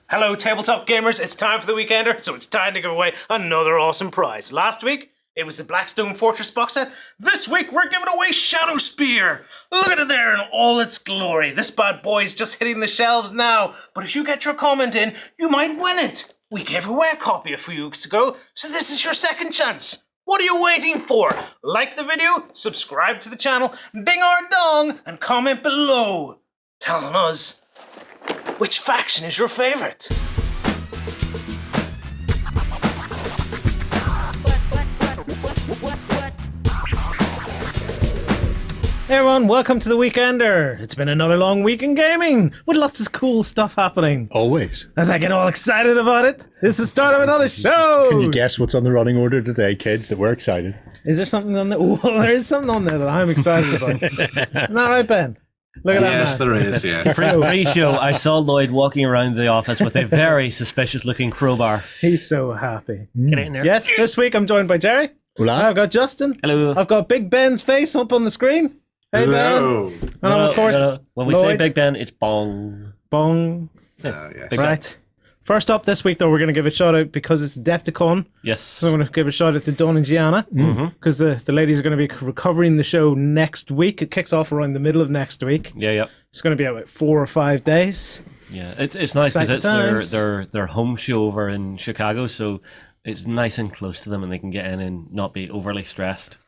Hello, tabletop gamers. It's time for the Weekender, so it's time to give away another awesome prize. Last week, it was the Blackstone Fortress box set. This week, we're giving away Shadowspear. Look at it there in all its glory. This bad boy's just hitting the shelves now, but if you get your comment in, you might win it. We gave away a copy a few weeks ago, so this is your second chance. What are you waiting for? Like the video, subscribe to the channel, ding our dong, and comment below telling us which faction is your favorite. Hey everyone, welcome to the Weekender. It's been another long week in gaming with lots of cool stuff happening. Always. As I get all excited about it, this is the start of another show. Can you guess what's on the running order today, kids, that we're excited? Is there something on there? Oh, there is something on there that I'm excited about. Isn't that right, Ben? Look at that. Yes, man. there is, yes. Pre-show, I saw Lloyd walking around the office with a very suspicious-looking crowbar. He's so happy. Get in there. Yes, this week I'm joined by Gerry. Hola. I've got Justin. Hello. I've got Big Ben's face up on the screen. Hey, Hello. Ben. And of course, When we say Lloyd. Big Ben, it's bong. Bong. Yeah. Big Right. First up this week, though, we're going to give a shout out because it's AdeptiCon. Yes. So I'm going to give a shout out to Dawn and Gianna because the ladies are going to be recovering the show next week. It kicks off around the middle of next week. Yeah. It's going to be about 4 or 5 days. Yeah. It's nice because it's times. their home show over in Chicago, so it's nice and close to them, and they can get in and not be overly stressed.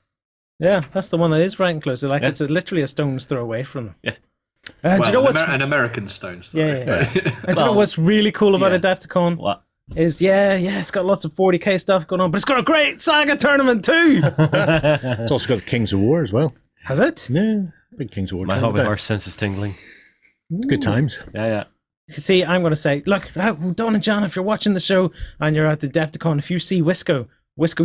Yeah, that's the one that is right and close. Like Yeah. it's literally a stone's throw away from them. Yeah. Do you know what's an American stone throw. yeah. And do you know what's really cool about Yeah. Adepticon? What? Is it's got lots of 40k stuff going on, but it's got a great Saga tournament too. It's also got Kings of War as well. Has it? Yeah, big Kings of War. My tournament hobby there. horse sense is tingling. Good times. Yeah. See, I'm going to say, look, Dawn and John, if you're watching the show and you're at the Adepticon, if you see Wisco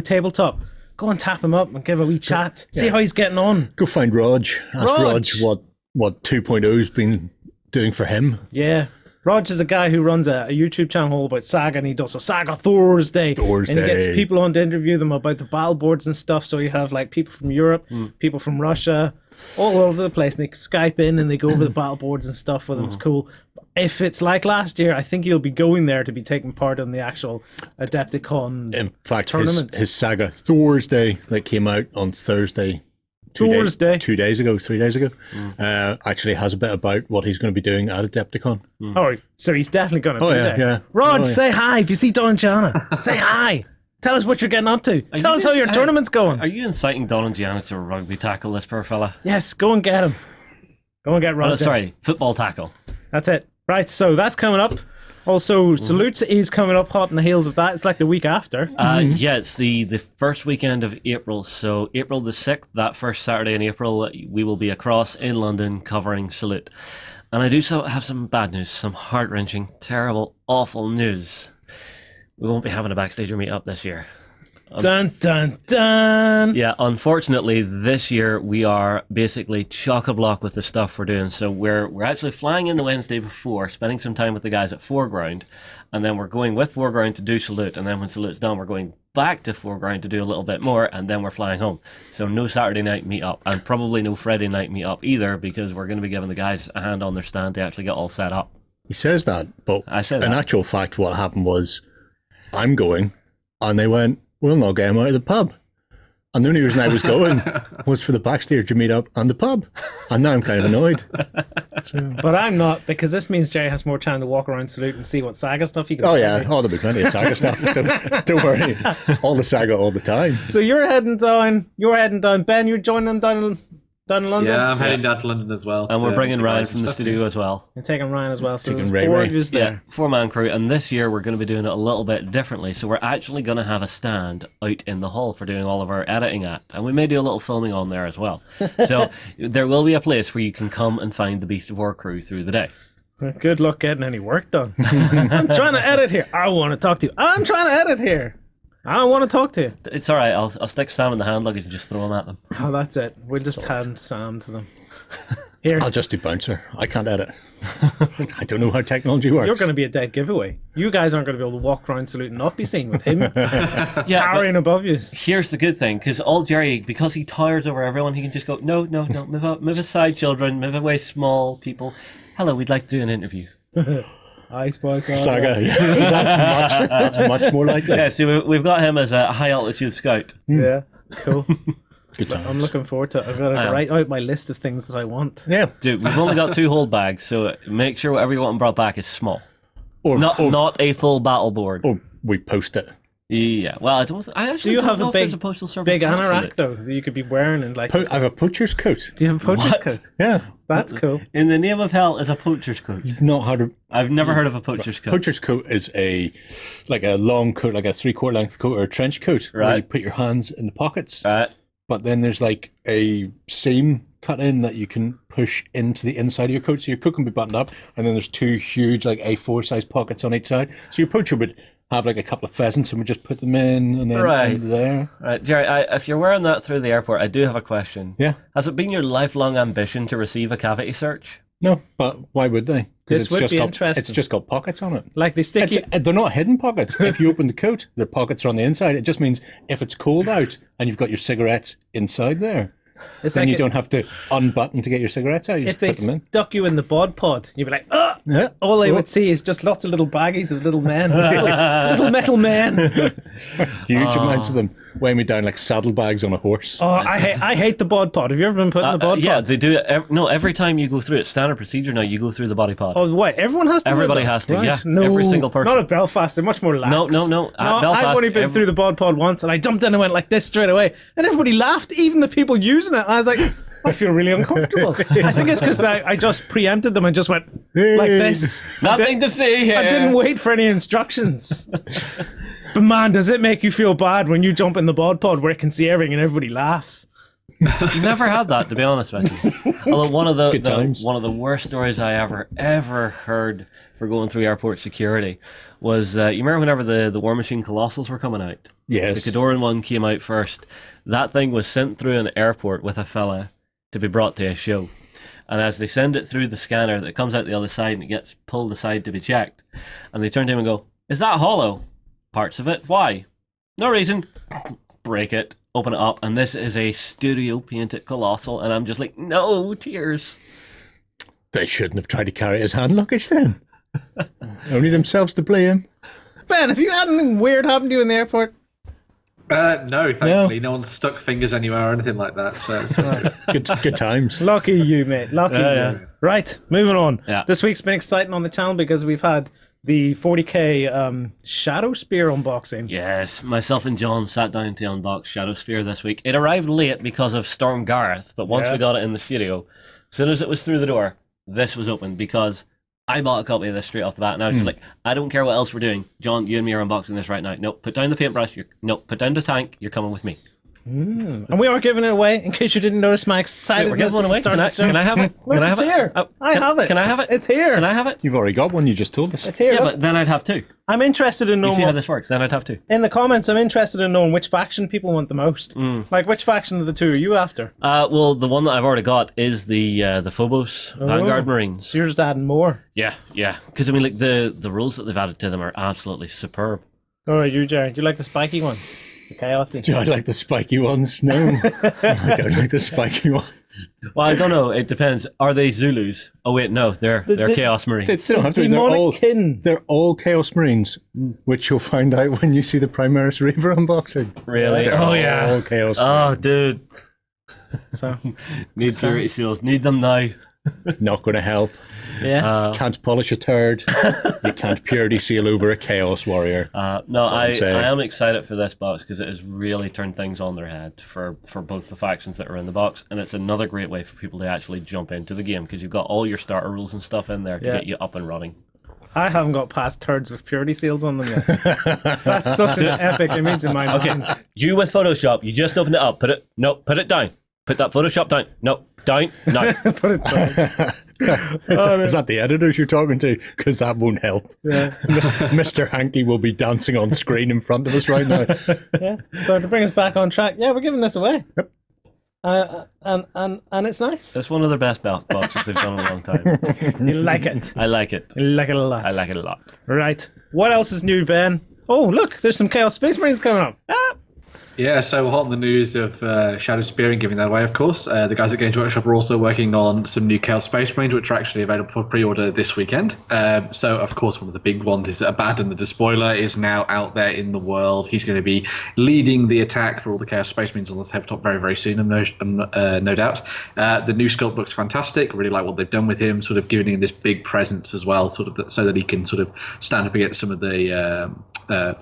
Tabletop, go and tap him up and give a wee chat. See how he's getting on. Go find Raj. Ask Raj. Raj what 2.0's been doing for him. Yeah. Raj is a guy who runs a YouTube channel all about Saga, and he does a Saga Thursday. And he gets people on to interview them about the battle boards and stuff. So you have like people from Europe, people from Russia, all over the place. And they Skype in and they go over the battle boards and stuff with them. It's cool. If it's like last year, I think you'll be going there to be taking part in the actual Adepticon In fact, tournament. his Saga Thursday that came out on Thursday. 3 days ago, actually has a bit about what he's going to be doing at Adepticon. Oh, so he's definitely going to be there. Yeah. Raj, say hi. If you see Dawn Gianna, say hi. Tell us what you're getting up to. Tell us how your tournament's going. Are you inciting Dawn and Gianna to rugby tackle this poor fella? Yes, go and get him. Go and get Raj. Football tackle. That's it. Right, so that's coming up. Also, Salutes is coming up hot on the heels of that. It's like the week after. Yeah, it's the first weekend of April. So April the 6th, that first Saturday in April, we will be across in London covering Salute. And I do have some bad news, some heart-wrenching, terrible, awful news. We won't be having a Backstager meetup this year. Dun, dun, dun. Yeah, unfortunately, this year we are basically chock-a-block with the stuff we're doing. So we're actually flying in the Wednesday before, spending some time with the guys at Foreground, and then we're going with Foreground to do Salute, and then when Salute's done, we're going back to Foreground to do a little bit more, and then we're flying home. So no Saturday night meetup, and probably no Friday night meetup either, because we're going to be giving the guys a hand on their stand to actually get all set up. He says that, but I said in that. actual fact, what happened was, I'm going, and they went, we'll not get him out of the pub. And the only reason I was going was for the Backstage to meet up and the pub. And now I'm kind of annoyed. So. But I'm not, because this means Jerry has more time to walk around Salute and see what Saga stuff he can Oh, do. yeah. Oh, there'll be plenty of Saga stuff. Don't worry. All the Saga all the time. So you're heading down. Ben, you're joining them down in London? Yeah, I'm heading down to London as well. And we're bringing the Ryan guys from and the stuff. studio as well. You're taking Ryan as well. So Taking there's Ray 4 Ray. of yous there. Yeah, 4-man crew, and this year we're going to be doing it a little bit differently. So we're actually going to have a stand out in the hall for doing all of our editing at, and we may do a little filming on there as well. So there will be a place where you can come and find the Beast of War crew through the day. Good luck getting any work done. I'm trying to edit here. I want to talk to you. I'm trying to edit here. I don't want to talk to you. It's all right. I'll stick Sam in the hand luggage and just throw him at them. Oh, that's it. We'll just hand Sam to them. Here, I'll just do bouncer. I can't edit. I don't know how technology works. you're going to be a dead giveaway. You guys aren't going to be able to walk around Salute and not be seen with him Yeah, towering above you. here's the good thing, because all Gerry, because he towers over everyone, he can just go, no, move aside, children, move away, small people. Hello, we'd like to do an interview. Ice Boy Saga. Yeah. That's much more likely. Yeah, see, we've got him as a high altitude scout. Yeah, cool. Good times. I'm looking forward to it. I've got to write out my list of things that I want. Yeah. Dude, we've only got 2 hold bags, so make sure whatever you want brought back is small. Or Not a full battle board. Or we post it. Yeah, well, I actually Do you don't have know a if there's big, a postal service big that anorak it. though that you could be wearing and like? I have a poacher's coat. Do you have a poacher's coat? Yeah. That's cool. In the name of hell is a poacher's coat. You've not had a I've never heard of a poacher's coat. poacher's coat is a long coat, like a 3/4 length coat or a trench coat, where Right. you put your hands in the pockets. Right. But then there's like a seam cut in that you can push into the inside of your coat, so your coat can be buttoned up, and then there's 2 huge like A4 size pockets on each side. So your poacher would have like a couple of pheasants, and we just put them in, and then Right. into there. Right, Gerry, if you're wearing that through the airport, I do have a question. Yeah. Has it been your lifelong ambition to receive a cavity search? No, but why would they? This would be got interesting. it's just got pockets on it. Like they stick you. They're not hidden pockets. If you open the coat, their pockets are on the inside. It just means if it's cold out and you've got your cigarettes inside there, It's then like you don't have to unbutton to get your cigarettes out. You if just they put them in. stuck you in the bod pod, you'd be like, oh. Yeah. All I would see is just lots of little baggies of little men, little metal men. Huge amounts of them weighing me down like saddlebags on a horse. Oh, I hate the bod pod. Have you ever been put in the bod Yeah, pod? they do it. Every time you go through it, standard procedure now, you go through the body pod. Oh, what? Everyone has to. Everybody wear that? has to, Right. yeah. No, Every single person. Not at Belfast. They're much more lax. No. At Belfast, I've only been through the bod pod once, and I jumped in and went like this straight away, and everybody laughed, even the people using it. I was like, I feel really uncomfortable. I think it's because I just preempted them and just went like this. Nothing to see here. I didn't wait for any instructions. But man, does it make you feel bad when you jump in the bod pod where it can see everything and everybody laughs? Never had that, to be honest with you. Although one of Good times. one of the worst stories I ever heard for going through airport security was you remember whenever the War Machine Colossals were coming out? Yes. The Cadoran one came out first. That thing was sent through an airport with a fella to be brought to a show. And as they send it through the scanner, that comes out the other side and it gets pulled aside to be checked. And they turn to him and go, "Is that hollow? Parts of it? Why? No reason." Break it, open it up, and this is a studio painted colossal. And I'm just like, no, tears. They shouldn't have tried to carry his hand luggage then. Only themselves to blame. Ben, have you had anything weird happen to you in the airport? No, thankfully, no one's stuck fingers anywhere or anything like that. So Good times. Lucky you, mate. Lucky Yeah, you. Right, moving on. Yeah. This week's been exciting on the channel because we've had the 40k Shadowspear unboxing. Yes, myself and John sat down to unbox Shadowspear this week. It arrived late because of Storm Gareth, but once Yeah. we got it in the studio, as soon as it was through the door, this was open because I bought a copy of this straight off the bat, and I was just like, I don't care what else we're doing. John, you and me are unboxing this right now. No, put down the paintbrush. Put down the tank. You're coming with me. And we are giving it away, in case you didn't notice my excitedness. We're giving one away. at the start of the show. Can I have it? Look, Can I have it's it? here. Oh, I have it. Can I have it? It's here. Can I have it? You've already got one, you just told us. It's here. Yeah, Look. but then I'd have two. I'm interested in You knowing see how what, this works? Then I'd have two. in the comments, I'm interested in knowing which faction people want the most. Like, which faction of the two are you after? Well, the one that I've already got is the Phobos Vanguard Marines. So you're just adding more. Yeah. Because I mean, like the rules that they've added to them are absolutely superb. All right, you, Gerry. Do you like the spiky ones? The chaosy? Do I like the spiky ones? No. I don't like the spiky ones. Well, I don't know. It depends. Are they Zulus? Oh wait, no, they're Chaos Marines. They don't have to. Demonic kin. They're all Chaos Marines, which you'll find out when you see the Primaris Reaver unboxing. Really? They're Oh yeah. all Chaos Oh, Marines. dude. So, Need purity seals. Need them now. Not going to help. yeah. Can't polish a turd. You can't purity seal over a Chaos Warrior. No, all I'm I saying. am excited for this box because it has really turned things on their head for both the factions that are in the box, and it's another great way for people to actually jump into the game because you've got all your starter rules and stuff in there to Yeah. get you up and running. I haven't got past turds with purity seals on them yet. That's such an epic image in my mind. You with Photoshop, you just opened it up. Put it down. Put that Photoshop down. No, down. No. Put it down. Is that the editors you're talking to? Because that won't help. Yeah. Mr. Hanky will be dancing on screen in front of us right now. Yeah. So to bring us back on track, yeah, we're giving this away. Yep. And it's nice. It's one of their best boxes they've done in a long time. You like it. I like it. You like it a lot. I like it a lot. Right. What else is new, Ben? Oh, look, there's some Chaos Space Marines coming up. Yeah, so hot on the news of Shadowspear and giving that away, of course. The guys at Games Workshop are also working on some new Chaos Space Marines, which are actually available for pre-order this weekend. So, of course, one of the big ones is Abaddon the Despoiler is now out there in the world. He's going to be leading the attack for all the Chaos Space Marines on the tabletop very, very soon, no doubt. The new sculpt looks fantastic. I really like what they've done with him, sort of giving him this big presence as well, sort of so that he can sort of stand up against some of the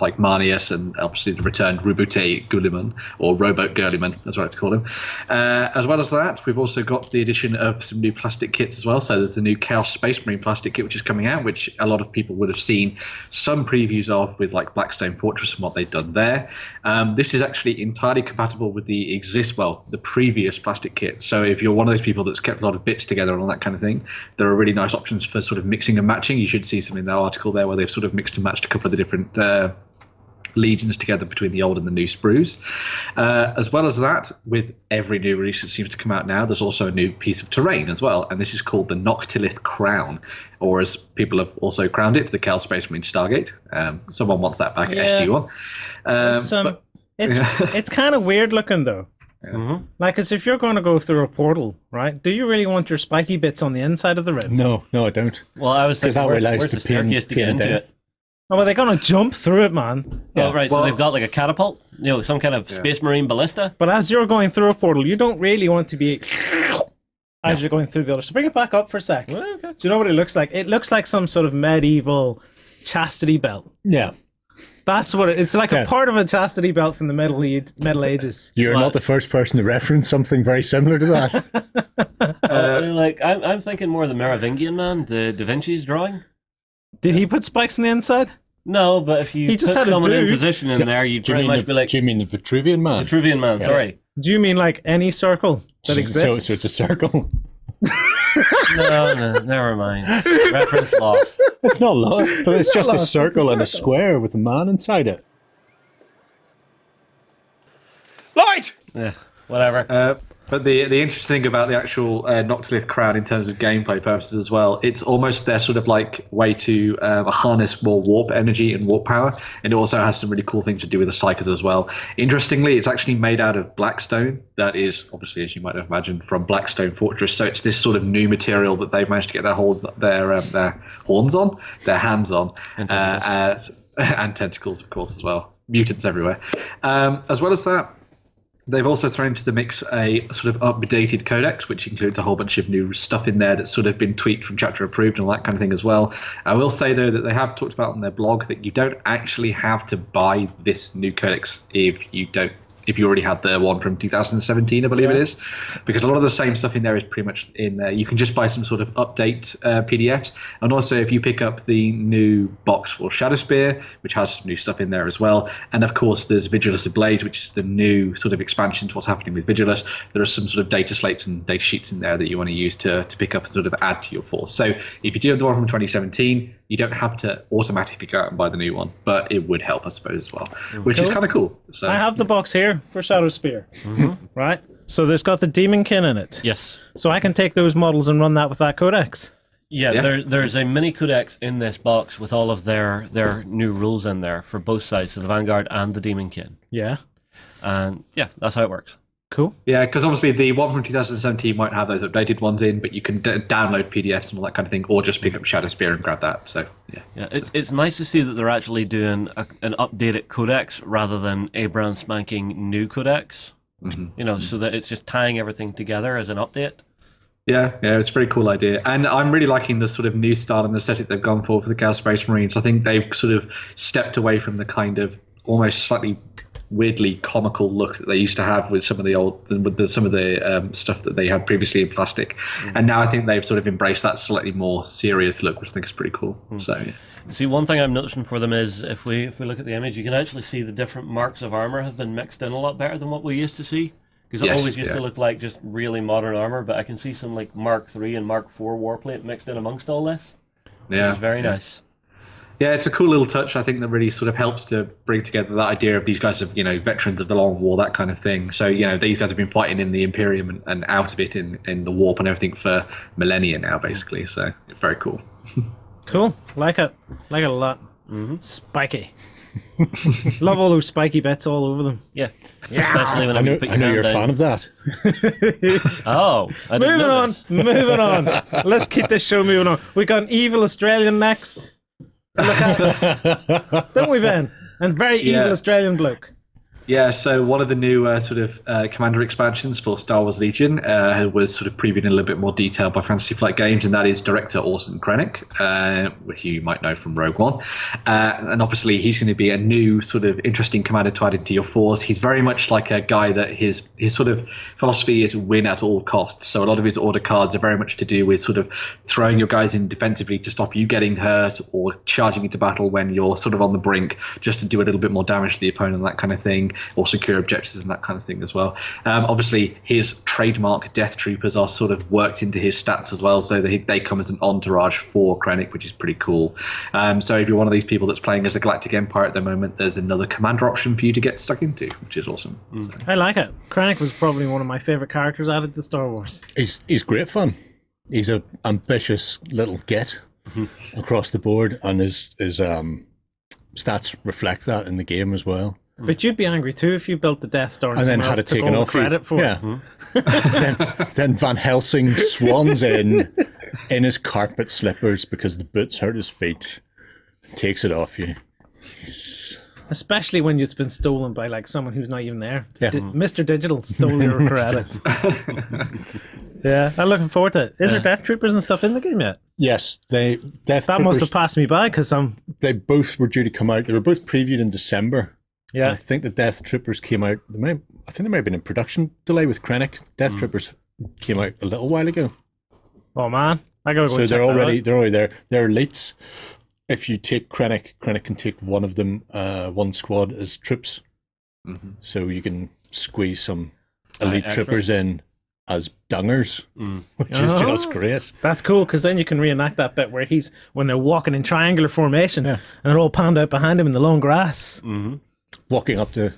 like Marnius and obviously the returned Rubute Guliman, or Rowboat Gurliman, as I like to call him. As well as that, we've also got the addition of some new plastic kits as well. So there's the new Chaos Space Marine plastic kit, which is coming out, which a lot of people would have seen some previews of with like Blackstone Fortress and what they've done there. This is actually entirely compatible with the previous plastic kit. So if you're one of those people that's kept a lot of bits together and all that kind of thing, there are really nice options for sort of mixing and matching. You should see some in that article there where they've sort of mixed and matched a couple of the different legions together between the old and the new sprues. As well as that, with every new release that seems to come out now, there's also a new piece of terrain as well, and this is called the Noctilith Crown, or as people have also crowned it, the Chaos Space Marine Stargate. Someone wants that back at SG1. It's kind of weird looking though. Mm-hmm. Like, as if you're going to go through a portal, right? Do you really want your spiky bits on the inside of the rib? No, I don't. Well, I was thinking, that where's relies the to pain staircase to get into death. it? Oh, well, they're going to jump through it, man. Yeah. Oh, right, so they've got like a catapult, some kind of Space Marine ballista. But as you're going through a portal, you don't really want to be as you're going through the other. So bring it back up for a sec. Well, okay. Do you know what it looks like? It looks like some sort of medieval chastity belt. Yeah. That's what it's like, a part of a chastity belt from the Middle Ages. You're not the first person to reference something very similar to that. I'm thinking more of the Merovingian man, the Da Vinci's drawing. Did he put spikes on the inside? No, but if you just put had a someone in dude. position in there, you'd pretty much be like Do you mean the Vitruvian man? Vitruvian man, sorry. Do you mean like any circle that exists? So it's a circle. No, never mind. Reference lost. It's not lost, but it's just a lost, circle it's a and a circle. square with a man inside it. Light! Yeah, whatever. But the interesting thing about the actual Noctilith Crown in terms of gameplay purposes as well, it's almost their sort of like way to harness more warp energy and warp power, and it also has some really cool things to do with the Psychers as well. Interestingly, it's actually made out of Blackstone. That is obviously, as you might have imagined, from Blackstone Fortress. So it's this sort of new material that they've managed to get their hands on, and tentacles, of course, as well. Mutants everywhere. As well as that, they've also thrown into the mix a sort of updated codex, which includes a whole bunch of new stuff in there that's sort of been tweaked from chapter approved and all that kind of thing as well. I will say, though, that they have talked about on their blog that you don't actually have to buy this new codex if you already had the one from 2017, I believe it is, because a lot of the same stuff in there is pretty much in there. You can just buy some sort of update PDFs, and also if you pick up the new box for Shadowspear, which has some new stuff in there as well, and of course there's Vigilus Ablaze, which is the new sort of expansion to what's happening with Vigilus. There are some sort of data slates and data sheets in there that you want to use to pick up and sort of add to your force. So if you do have the one from 2017, you don't have to automatically go out and buy the new one, but it would help, I suppose, as well, which is kind of cool. So I have the box here for Shadowspear, right? So there's got the Demonkin in it. Yes. So I can take those models and run that with that codex. Yeah. There's a mini codex in this box with all of their new rules in there for both sides, so the Vanguard and the Demonkin. Yeah. And yeah, that's how it works. Cool. yeah, because obviously the one from 2017 might have those updated ones in, but you can download PDFs and all that kind of thing, or just pick up Shadowspear and grab that. So Yeah, it's nice to see that they're actually doing an updated codex rather than a brand spanking new codex. Mm-hmm. So that it's just tying everything together as an update. Yeah, it's a very cool idea. And I'm really liking the sort of new style and aesthetic they've gone for the Chaos Space Marines. I think they've sort of stepped away from the kind of almost slightly weirdly comical look that they used to have with some of the stuff that they had previously in plastic. And now I think they've sort of embraced that slightly more serious look, which I think is pretty cool. So yeah. See, one thing I'm noticing for them is if we look at the image, you can actually see the different marks of armor have been mixed in a lot better than what we used to see. Because it always used to look like just really modern armor, but I can see some like Mark III and Mark IV warplate mixed in amongst all this. Which is very nice. Yeah, it's a cool little touch. I think that really sort of helps to bring together that idea of these guys of, veterans of the Long War, that kind of thing. So, these guys have been fighting in the Imperium and out of it in the warp and everything for millennia now, basically. So it's very cool. Cool. Like it a lot. Mm-hmm. Spiky. Love all those spiky bits all over them. Yeah. Especially when I know, put your I know hand you're a down. fan of that. Oh, I didn't know this. Moving on. Let's keep this show moving on. We got an evil Australian next to look at. Don't we, Ben? And very evil Australian bloke. Yeah, so one of the new Commander expansions for Star Wars Legion was sort of previewed in a little bit more detail by Fantasy Flight Games, and that is director Orson Krennic, which you might know from Rogue One. And obviously he's going to be a new sort of interesting commander to add into your force. He's very much like a guy that his sort of philosophy is win at all costs. So a lot of his order cards are very much to do with sort of throwing your guys in defensively to stop you getting hurt, or charging into battle when you're sort of on the brink just to do a little bit more damage to the opponent, that kind of thing. Or secure objectives and that kind of thing as well. Obviously, his trademark Death Troopers are sort of worked into his stats as well, so they come as an entourage for Krennic, which is pretty cool. So if you're one of these people that's playing as a Galactic Empire at the moment, there's another commander option for you to get stuck into, which is awesome. So. I like it. Krennic was probably one of my favourite characters added to Star Wars. He's great fun. He's a ambitious little get across the board, and his stats reflect that in the game as well. But you'd be angry too if you built the Death Star And then had it taken off you. credit for Yeah. Then Van Helsing swans in his carpet slippers because the boots hurt his feet, takes it off you. Especially when it's been stolen by like someone who's not even there. Yeah. Mr. Digital stole your credits. Yeah, I'm looking forward to it. Is there Death Troopers and stuff in the game yet? Yes, Death That Troopers, must have passed me by because they both were due to come out. They were both previewed in December. Yeah. And I think the Death Troopers came out. I think there might have been a production delay with Krennic. Death Troopers came out a little while ago. Oh man, I gotta go. So check they're that already out. there. They're elites. If you take Krennic can take one of them, one squad as troops. So you can squeeze some elite extra. troopers in as dungers, which is just great. That's cool because then you can reenact that bit where when they're walking in triangular formation and they're all panned out behind him in the long grass. Walking up to,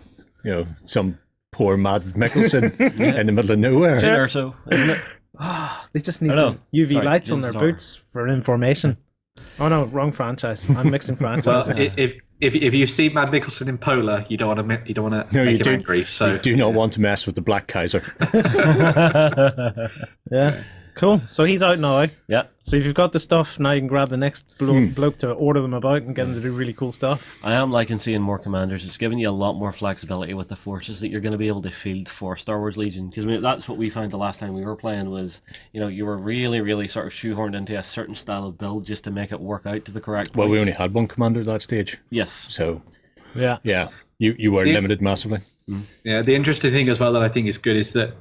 some poor mad Mickelson in the middle of nowhere. Or so, isn't it? They just need Oh, some no. UV Sorry, lights on their Jim boots for information. Oh no, wrong franchise. I'm mixing Well, franchises. if you see Matt Mickelson in Polar, you don't want to No, make him angry. So you do not want to mess with the Black Kaiser. Yeah, cool. So he's out now. Yeah. So if you've got the stuff, now you can grab the next bloke to order them about and get them to do really cool stuff. I am liking seeing more commanders. It's giving you a lot more flexibility with the forces that you're going to be able to field for Star Wars Legion. Because that's what we found the last time we were playing was, you were really, really sort of shoehorned into a certain style of build just to make it work out to the correct Well, we point. only had one commander at that stage. Yes. So, Yeah. you were limited massively. yeah, the interesting thing as well that I think is good is that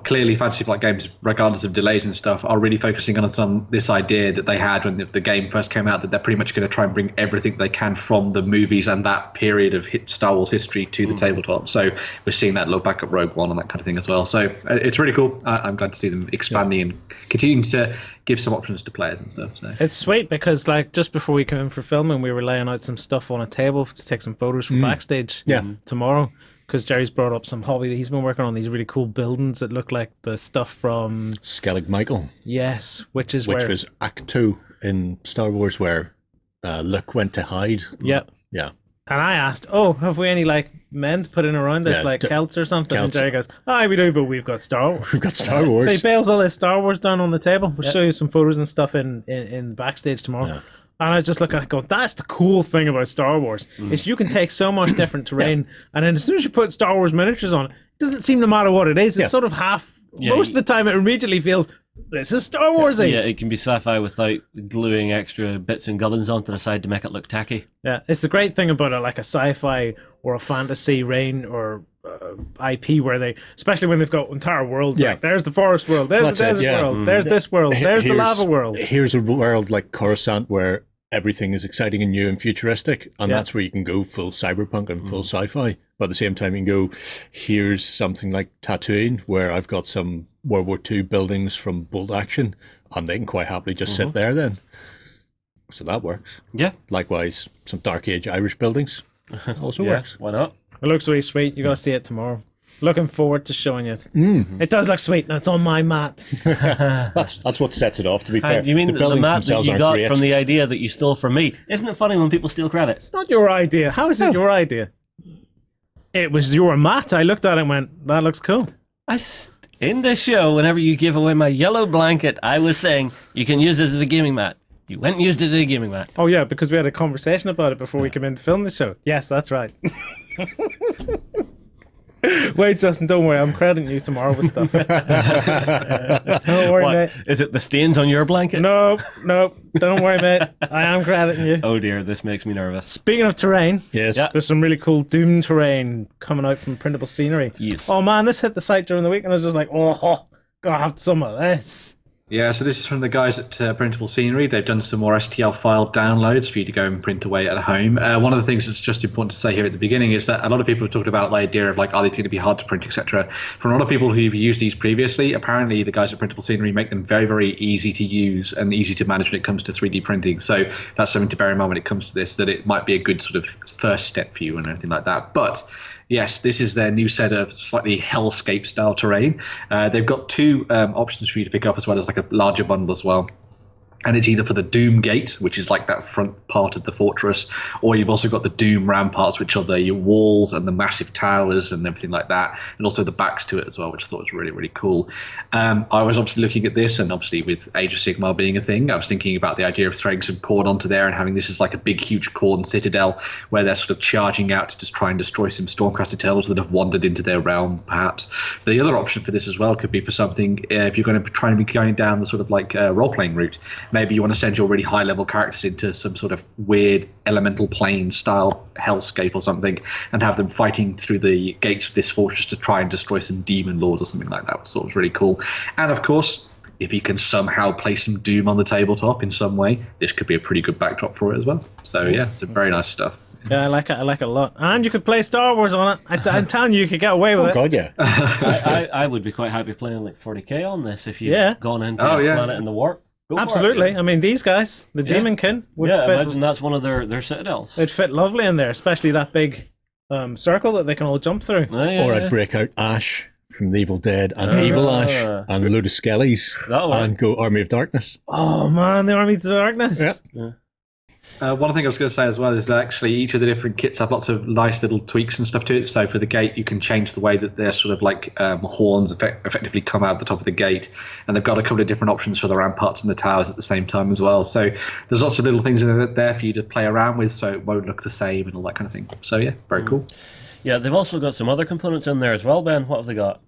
clearly Fantasy Flight Games, regardless of delays and stuff, are really focusing on this idea that they had when the game first came out, that they're pretty much going to try and bring everything they can from the movies and that period of Star Wars history to the tabletop. So we're seeing that look back at Rogue One and that kind of thing as well. So it's really cool. I'm glad to see them expanding and continuing to give some options to players and stuff. So. It's sweet because just before we came in for filming, we were laying out some stuff on a table to take some photos from backstage tomorrow. Because Gerry's brought up some hobby that he's been working on, these really cool buildings that look like the stuff from Skellig Michael, yes, which was Act 2 in Star Wars, where Luke went to hide. Yep. Yeah. And I asked, have we any men to put in around this, Celts or something? Celts. And Gerry goes, we do, but we've got Star Wars. We've got Star Wars. So he bails all this Star Wars down on the table. We'll show you some photos and stuff in backstage tomorrow. Yeah. And I just look at it and go, that's the cool thing about Star Wars, is you can take so much different terrain, and then as soon as you put Star Wars miniatures on it, it doesn't seem to matter what it is. It's sort of half, most of the time it immediately feels, this is Star Warsy. Yeah, it can be sci-fi without gluing extra bits and gubbins onto the side to make it look tacky. Yeah, it's the great thing about like a sci-fi or a fantasy reign or IP where they, especially when they've got entire worlds, like there's the forest world, there's the desert world, there's this world, there's the lava world. Here's a world like Coruscant where everything is exciting and new and futuristic, and that's where you can go full cyberpunk and full sci-fi. But at the same time, you can go, here's something like Tatooine, where I've got some World War II buildings from Bolt Action, and they can quite happily just sit there then. So that works. Yeah. Likewise, some Dark Age Irish buildings also works. Why not? It looks really sweet. You gotta see it tomorrow. Looking forward to showing it. Mm-hmm. It does look sweet, and it's on my mat. That's what sets it off, to be fair. You mean the buildings map that themselves you aren't got great. from the idea that you stole from me? Isn't it funny when people steal credits? Not your idea. How is it your idea? It was your mat. I looked at it and went, that looks cool. In the show, whenever you give away my yellow blanket, I was saying you can use this as a gaming mat. You went and used it as a gaming mat. Oh, yeah, because we had a conversation about it before we came in to film the show. Yes, that's right. Wait, Justin, don't worry. I'm crediting you tomorrow with stuff. Don't worry, What? mate. Is it the stains on your blanket? No, don't worry, mate. I am crediting you. Oh dear, this makes me nervous. Speaking of terrain, Yes. Yeah. there's some really cool Doom terrain coming out from Printable Scenery. Yes. Oh man, this hit the site during the week, and I was just like, gotta have some of this. Yeah, so this is from the guys at Printable Scenery. They've done some more STL file downloads for you to go and print away at home. One of the things that's just important to say here at the beginning is that a lot of people have talked about the idea of like, are they going to be hard to print, etc. For a lot of people who've used these previously, apparently the guys at Printable Scenery make them very, very easy to use and easy to manage when it comes to 3D printing. So that's something to bear in mind when it comes to this, that it might be a good sort of first step for you and everything like that. But yes, this is their new set of slightly hellscape style terrain. They've got two options for you to pick up, as well as like a larger bundle as well. And it's either for the Doom Gate, which is like that front part of the fortress, or you've also got the Doom Ramparts, which are the walls and the massive towers and everything like that, and also the backs to it as well, which I thought was really, really cool. I was obviously looking at this, and obviously with Age of Sigmar being a thing, I was thinking about the idea of throwing some Khorne onto there and having this as like a big, huge Khorne citadel where they're sort of charging out to just try and destroy some Stormcast Turtles that have wandered into their realm, perhaps. The other option for this as well could be for something, if you're going to try and be going down the sort of like role-playing route. Maybe you want to send your really high-level characters into some sort of weird elemental plane style hellscape or something, and have them fighting through the gates of this fortress to try and destroy some demon lords or something like that, which I thought was really cool. And of course, if you can somehow play some Doom on the tabletop in some way, this could be a pretty good backdrop for it as well. So yeah, it's a very nice stuff. Yeah, I like it. I like it a lot. And you could play Star Wars on it. I'm telling you could get away with Oh, it. God, yeah. I would be quite happy playing like 40k on this if you've gone into a planet in the warp. Go for it. Absolutely. I mean, these guys, the Demonkin, would fit, imagine that's one of their citadels. it'd fit lovely in there, especially that big circle that they can all jump through. Or I'd break out Ash from the Evil Dead and Evil Ash and a load of Skellies and go Army of Darkness. Oh man, the Army of Darkness. Yeah. One thing I was going to say as well is that actually each of the different kits have lots of nice little tweaks and stuff to it. So for the gate, you can change the way that their sort of like horns effectively come out the top of the gate, and they've got a couple of different options for the ramparts and the towers at the same time as well. So there's lots of little things in there for you to play around with, so it won't look the same and all that kind of thing. So yeah, very cool. Yeah, they've also got some other components in there as well, Ben. What have they got?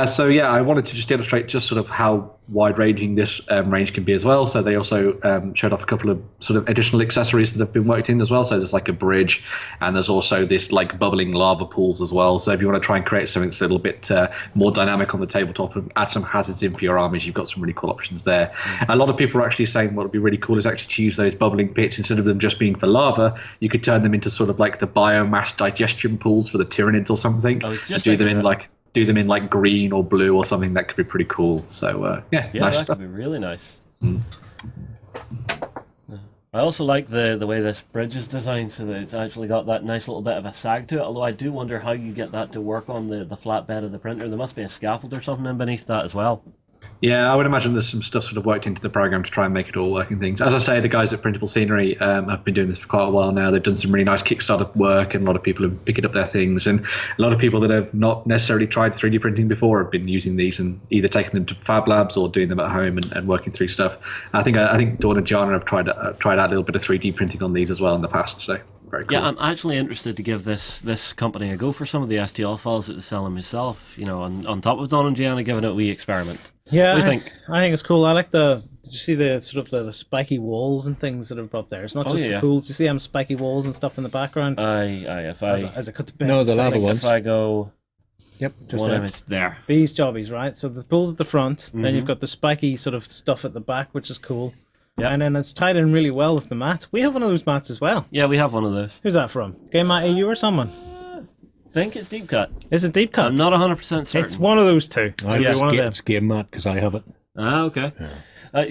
So yeah, I wanted to just illustrate just sort of how wide-ranging this range can be as well. So they also showed off a couple of sort of additional accessories that have been worked in as well. So there's like a bridge, and there's also this like bubbling lava pools as well. So if you want to try and create something that's a little bit more dynamic on the tabletop and add some hazards in for your armies, you've got some really cool options there. A lot of people are actually saying what would be really cool is actually to use those bubbling pits instead of them just being for lava. You could turn them into sort of like the biomass digestion pools for the Tyranids or something. I was just do them thinking in do them in like green or blue or something. That could be pretty cool. So yeah, nice that stuff. could be really nice. I also like the way this bridge is designed, so that it's actually got that nice little bit of a sag to it, although I do wonder how you get that to work on the flatbed of the printer. There must be a scaffold or something in beneath that as well. Yeah, I would imagine there's some stuff sort of worked into the program to try and make it all work and things. As I say, the guys at Printable Scenery have been doing this for quite a while now. They've done some really nice Kickstarter work, and a lot of people have picked up their things. And a lot of people that have not necessarily tried 3D printing before have been using these and either taking them to Fab Labs or doing them at home and working through stuff. I think Dawn and Gianna have tried out a little bit of 3D printing on these as well in the past. So very cool. Yeah, I'm actually interested to give this company a go for some of the STL files that they're selling myself. You know, on top of Dawn and Gianna giving it a wee experiment. Yeah, What do you think? I think it's cool. I like did you see the sort of the spiky walls and things that have brought there? It's not just the cool. Do you see them spiky walls and stuff in the background? If I As I cut the bit. No, the lava ones. if I go Yep, just one there. image there. These jobbies, right? So the pools at the front, then you've got the spiky sort of stuff at the back, which is cool. Yeah. And then it's tied in really well with the mat. We have one of those mats as well. Yeah, we have one of those. Who's that from? Game Mat EU or someone? I think it's deep cut. Is it deep cut? I'm not 100% certain. It's one of those two. I Yeah, just one of get them. it's game mat because I have it. Ah, okay.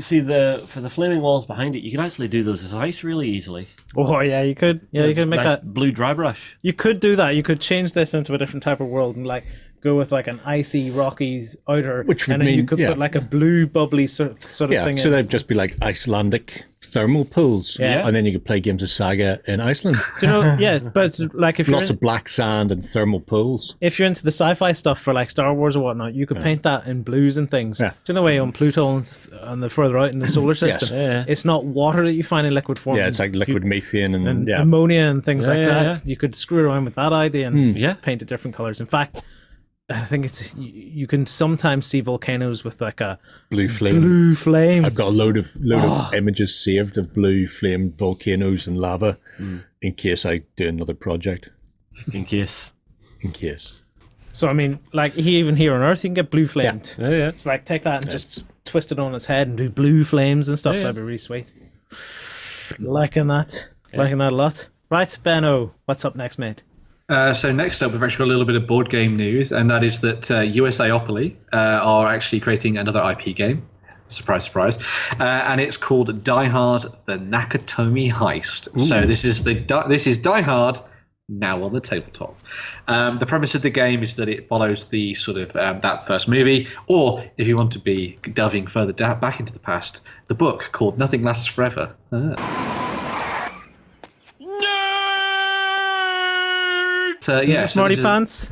See, for the flaming walls behind it, you can actually do those as ice really easily. Oh yeah, you could. Yeah, you could make nice that. blue dry brush. You could do that. You could change this into a different type of world and like go with like an icy, rocky outer, Which would and then you mean- could yeah. put like a blue, bubbly sort of thing. So they'd just be like Icelandic thermal pools. Yeah. And then you could play games of Saga in Iceland. Do you know? Yeah, but like if you're Lots of black sand and thermal pools. if you're into the sci-fi stuff for like Star Wars or whatnot, you could paint that in blues and things. Yeah. Do you know the way on Pluto and the further out in the solar system, Yeah. it's not water that you find in liquid form. Yeah, it's like liquid methane and yeah. ammonia and things like Yeah, that. yeah. You could screw around with that idea and Yeah. paint it different colors. In fact, I think it's you can sometimes see volcanoes with like a Blue flame. blue flame. I've got a load of images saved of blue flame volcanoes and lava in case I do another project. In case. In case. So I mean, like even here on Earth, you can get blue flamed. Yeah, yeah. It's like take that and just twist it on its head and do blue flames and stuff. Yeah, yeah. That'd be really sweet. Liking that. Liking that a lot. Right, Benno, what's up next, mate? So next up, we've actually got a little bit of board game news, and that is that USAopoly are actually creating another IP game. Surprise, surprise. And it's called Die Hard: The Nakatomi Heist. Ooh. So this is Die Hard now on the tabletop. The premise of the game is that it follows the sort of that first movie, or if you want to be delving further back into the past, the book called Nothing Lasts Forever. Smarty Pants.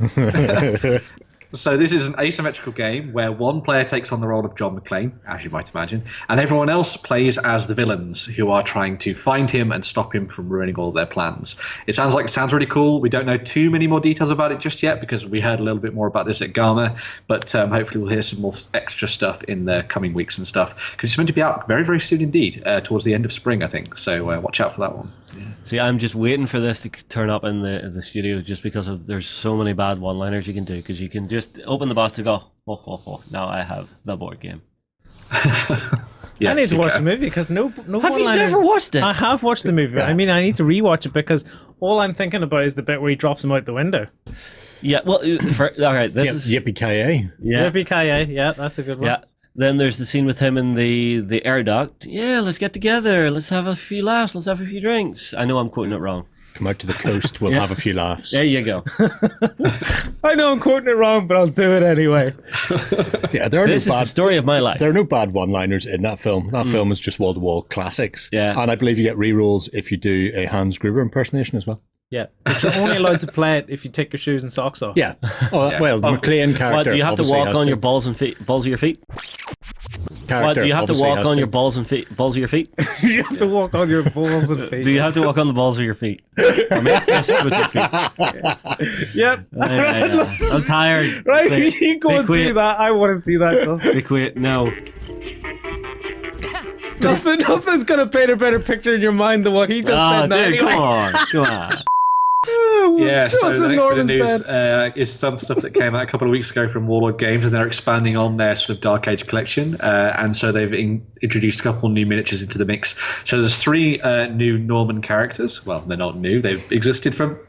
So this is an asymmetrical game where one player takes on the role of John McClane, as you might imagine, and everyone else plays as the villains who are trying to find him and stop him from ruining all their plans. It sounds really cool. We don't know too many more details about it just yet because we heard a little bit more about this at Gamma, but hopefully we'll hear some more extra stuff in the coming weeks and stuff because it's meant to be out very, very soon indeed, towards the end of spring, I think. So watch out for that one. Yeah. See, I'm just waiting for this to turn up in the studio just because there's so many bad one-liners you can do because you can just open the box to go, oh, now I have the board game. Yeah, I need to watch the movie because no Have you one-liner- never watched it? I have watched the movie. I mean, I need to rewatch it because all I'm thinking about is the bit where he drops him out the window. Yeah, well, all right, this is... Yippee-ki-yay. Yeah. Yippee-ki-yay. Yeah, that's a good one. Yeah. Then there's the scene with him in the air duct. Yeah, let's get together. Let's have a few laughs. Let's have a few drinks. I know I'm quoting it wrong. Come out to the coast. We'll have a few laughs. There you go. I know I'm quoting it wrong, but I'll do it anyway. Yeah, there are This is the story of my life. There are no bad one-liners in that film. That film is just wall-to-wall classics. Yeah. And I believe you get re-rolls if you do a Hans Gruber impersonation as well. Yeah, but you're only allowed to play it if you take your shoes and socks off. Yeah. Oh, well, the McLean character. What, do you have to obviously walk has on your balls of your feet? What, Character do you have to obviously walk has on to. your balls of your feet? You have to walk on your balls and feet. Do you have to walk on the balls of your feet? Or make fists with your feet? Yep. I'm tired. Right, you go and do quiet. that. I want to see that. Just. Be quiet. No. Nothing's gonna paint a better picture in your mind than what he just said. Now, dude, anyway. come on. Yeah, so Just the in next bit of Norman's news bed. is some stuff that came out a couple of weeks ago from Warlord Games, and they're expanding on their sort of Dark Age collection, and so they've introduced a couple new miniatures into the mix. So there's 3 new Norman characters. Well, they're not new; they've existed for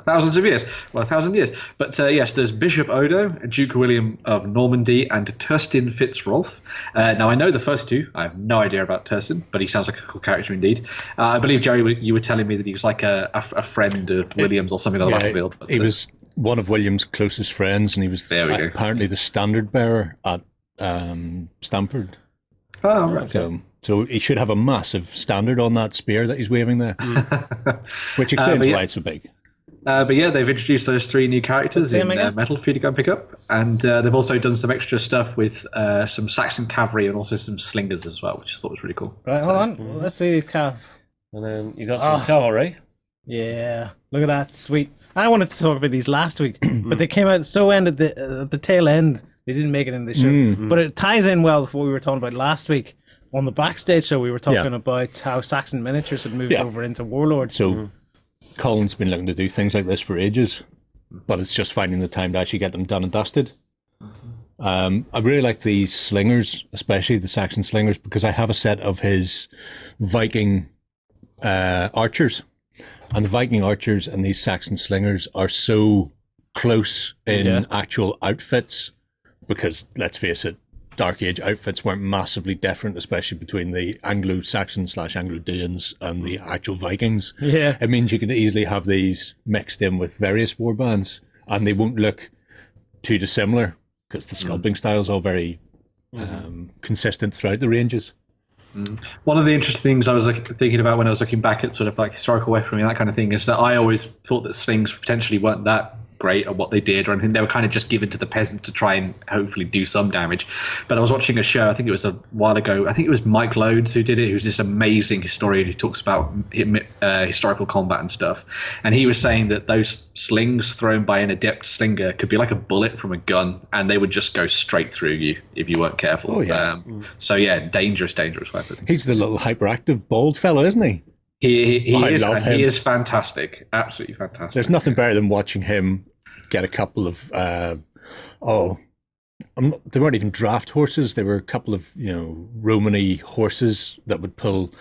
thousands of years. Well, 1,000 years. But yes, there's Bishop Odo, Duke William of Normandy, and Turstin Fitzrolf. Now, I know the first 2. I have no idea about Turstin, but he sounds like a cool character indeed. I believe, Gerry, you were telling me that he was like a friend of William's or something on the battlefield. But, he was one of William's closest friends, and he was apparently the standard bearer at Stamford. Oh, right. So he should have a massive standard on that spear that he's waving there, which explains why it's so big. But yeah, they've introduced those 3 new characters in metal for you to go and pick up. And they've also done some extra stuff with some Saxon cavalry and also some slingers as well, which I thought was really cool. Right, hold on. Let's see Cav. And then you got some cavalry. Yeah, look at that. Sweet. I wanted to talk about these last week, but they came out so end at the tail end. They didn't make it in the show. But it ties in well with what we were talking about last week. On the backstage show, we were talking about how Saxon Miniatures had moved over into Warlord. So Colin's been looking to do things like this for ages, but it's just finding the time to actually get them done and dusted. I really like these slingers, especially the Saxon slingers, because I have a set of his Viking archers, and the Viking archers and these Saxon slingers are so close in actual outfits, because let's face it, Dark Age outfits weren't massively different, especially between the Anglo-Saxon / Anglo-Danes and the actual Vikings. Yeah. It means you can easily have these mixed in with various warbands, and they won't look too dissimilar because the sculpting style is all very consistent throughout the ranges. One of the interesting things I was thinking about when I was looking back at sort of like historical weaponry and that kind of thing is that I always thought that slings potentially weren't that great at what they did or anything. They were kind of just given to the peasants to try and hopefully do some damage. But I was watching a show, I think it was a while ago, I think it was Mike Lodes who did it, who's this amazing historian who talks about historical combat and stuff. And he was saying that those slings thrown by an adept slinger could be like a bullet from a gun, and they would just go straight through you if you weren't careful. Oh, yeah. So yeah, dangerous weapon. He's the little hyperactive bald fellow, isn't he? He is, love him. he is fantastic. Absolutely fantastic. There's nothing better than watching him get a couple of they weren't even draft horses. They were a couple of Romany horses that would pull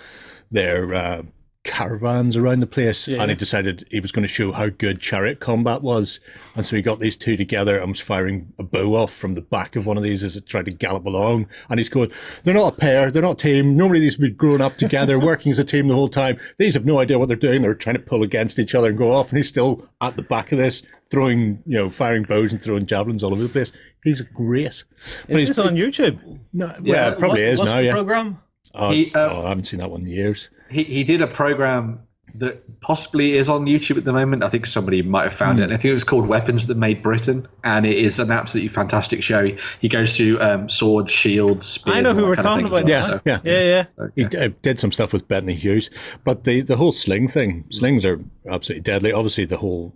their caravans around the place, and he decided he was going to show how good chariot combat was, and so he got these two together and was firing a bow off from the back of one of these as it tried to gallop along, and he's going, they're not a pair, they're not a team, normally these would be grown up together working as a team the whole time, these have no idea what they're doing, they're trying to pull against each other and go off, and he's still at the back of this throwing firing bows and throwing javelins all over the place. He's great. Is this on YouTube? No, well, it probably is what's now. The program? I haven't seen that one in years. He did a program that possibly is on YouTube at the moment. I think somebody might have found it. And I think it was called Weapons That Made Britain, and it is an absolutely fantastic show. He goes through swords, shields, spears. I know who we're talking about. Well, Yeah. so, He did some stuff with Bethany Hughes, but the whole sling thing, slings are absolutely deadly. Obviously, the whole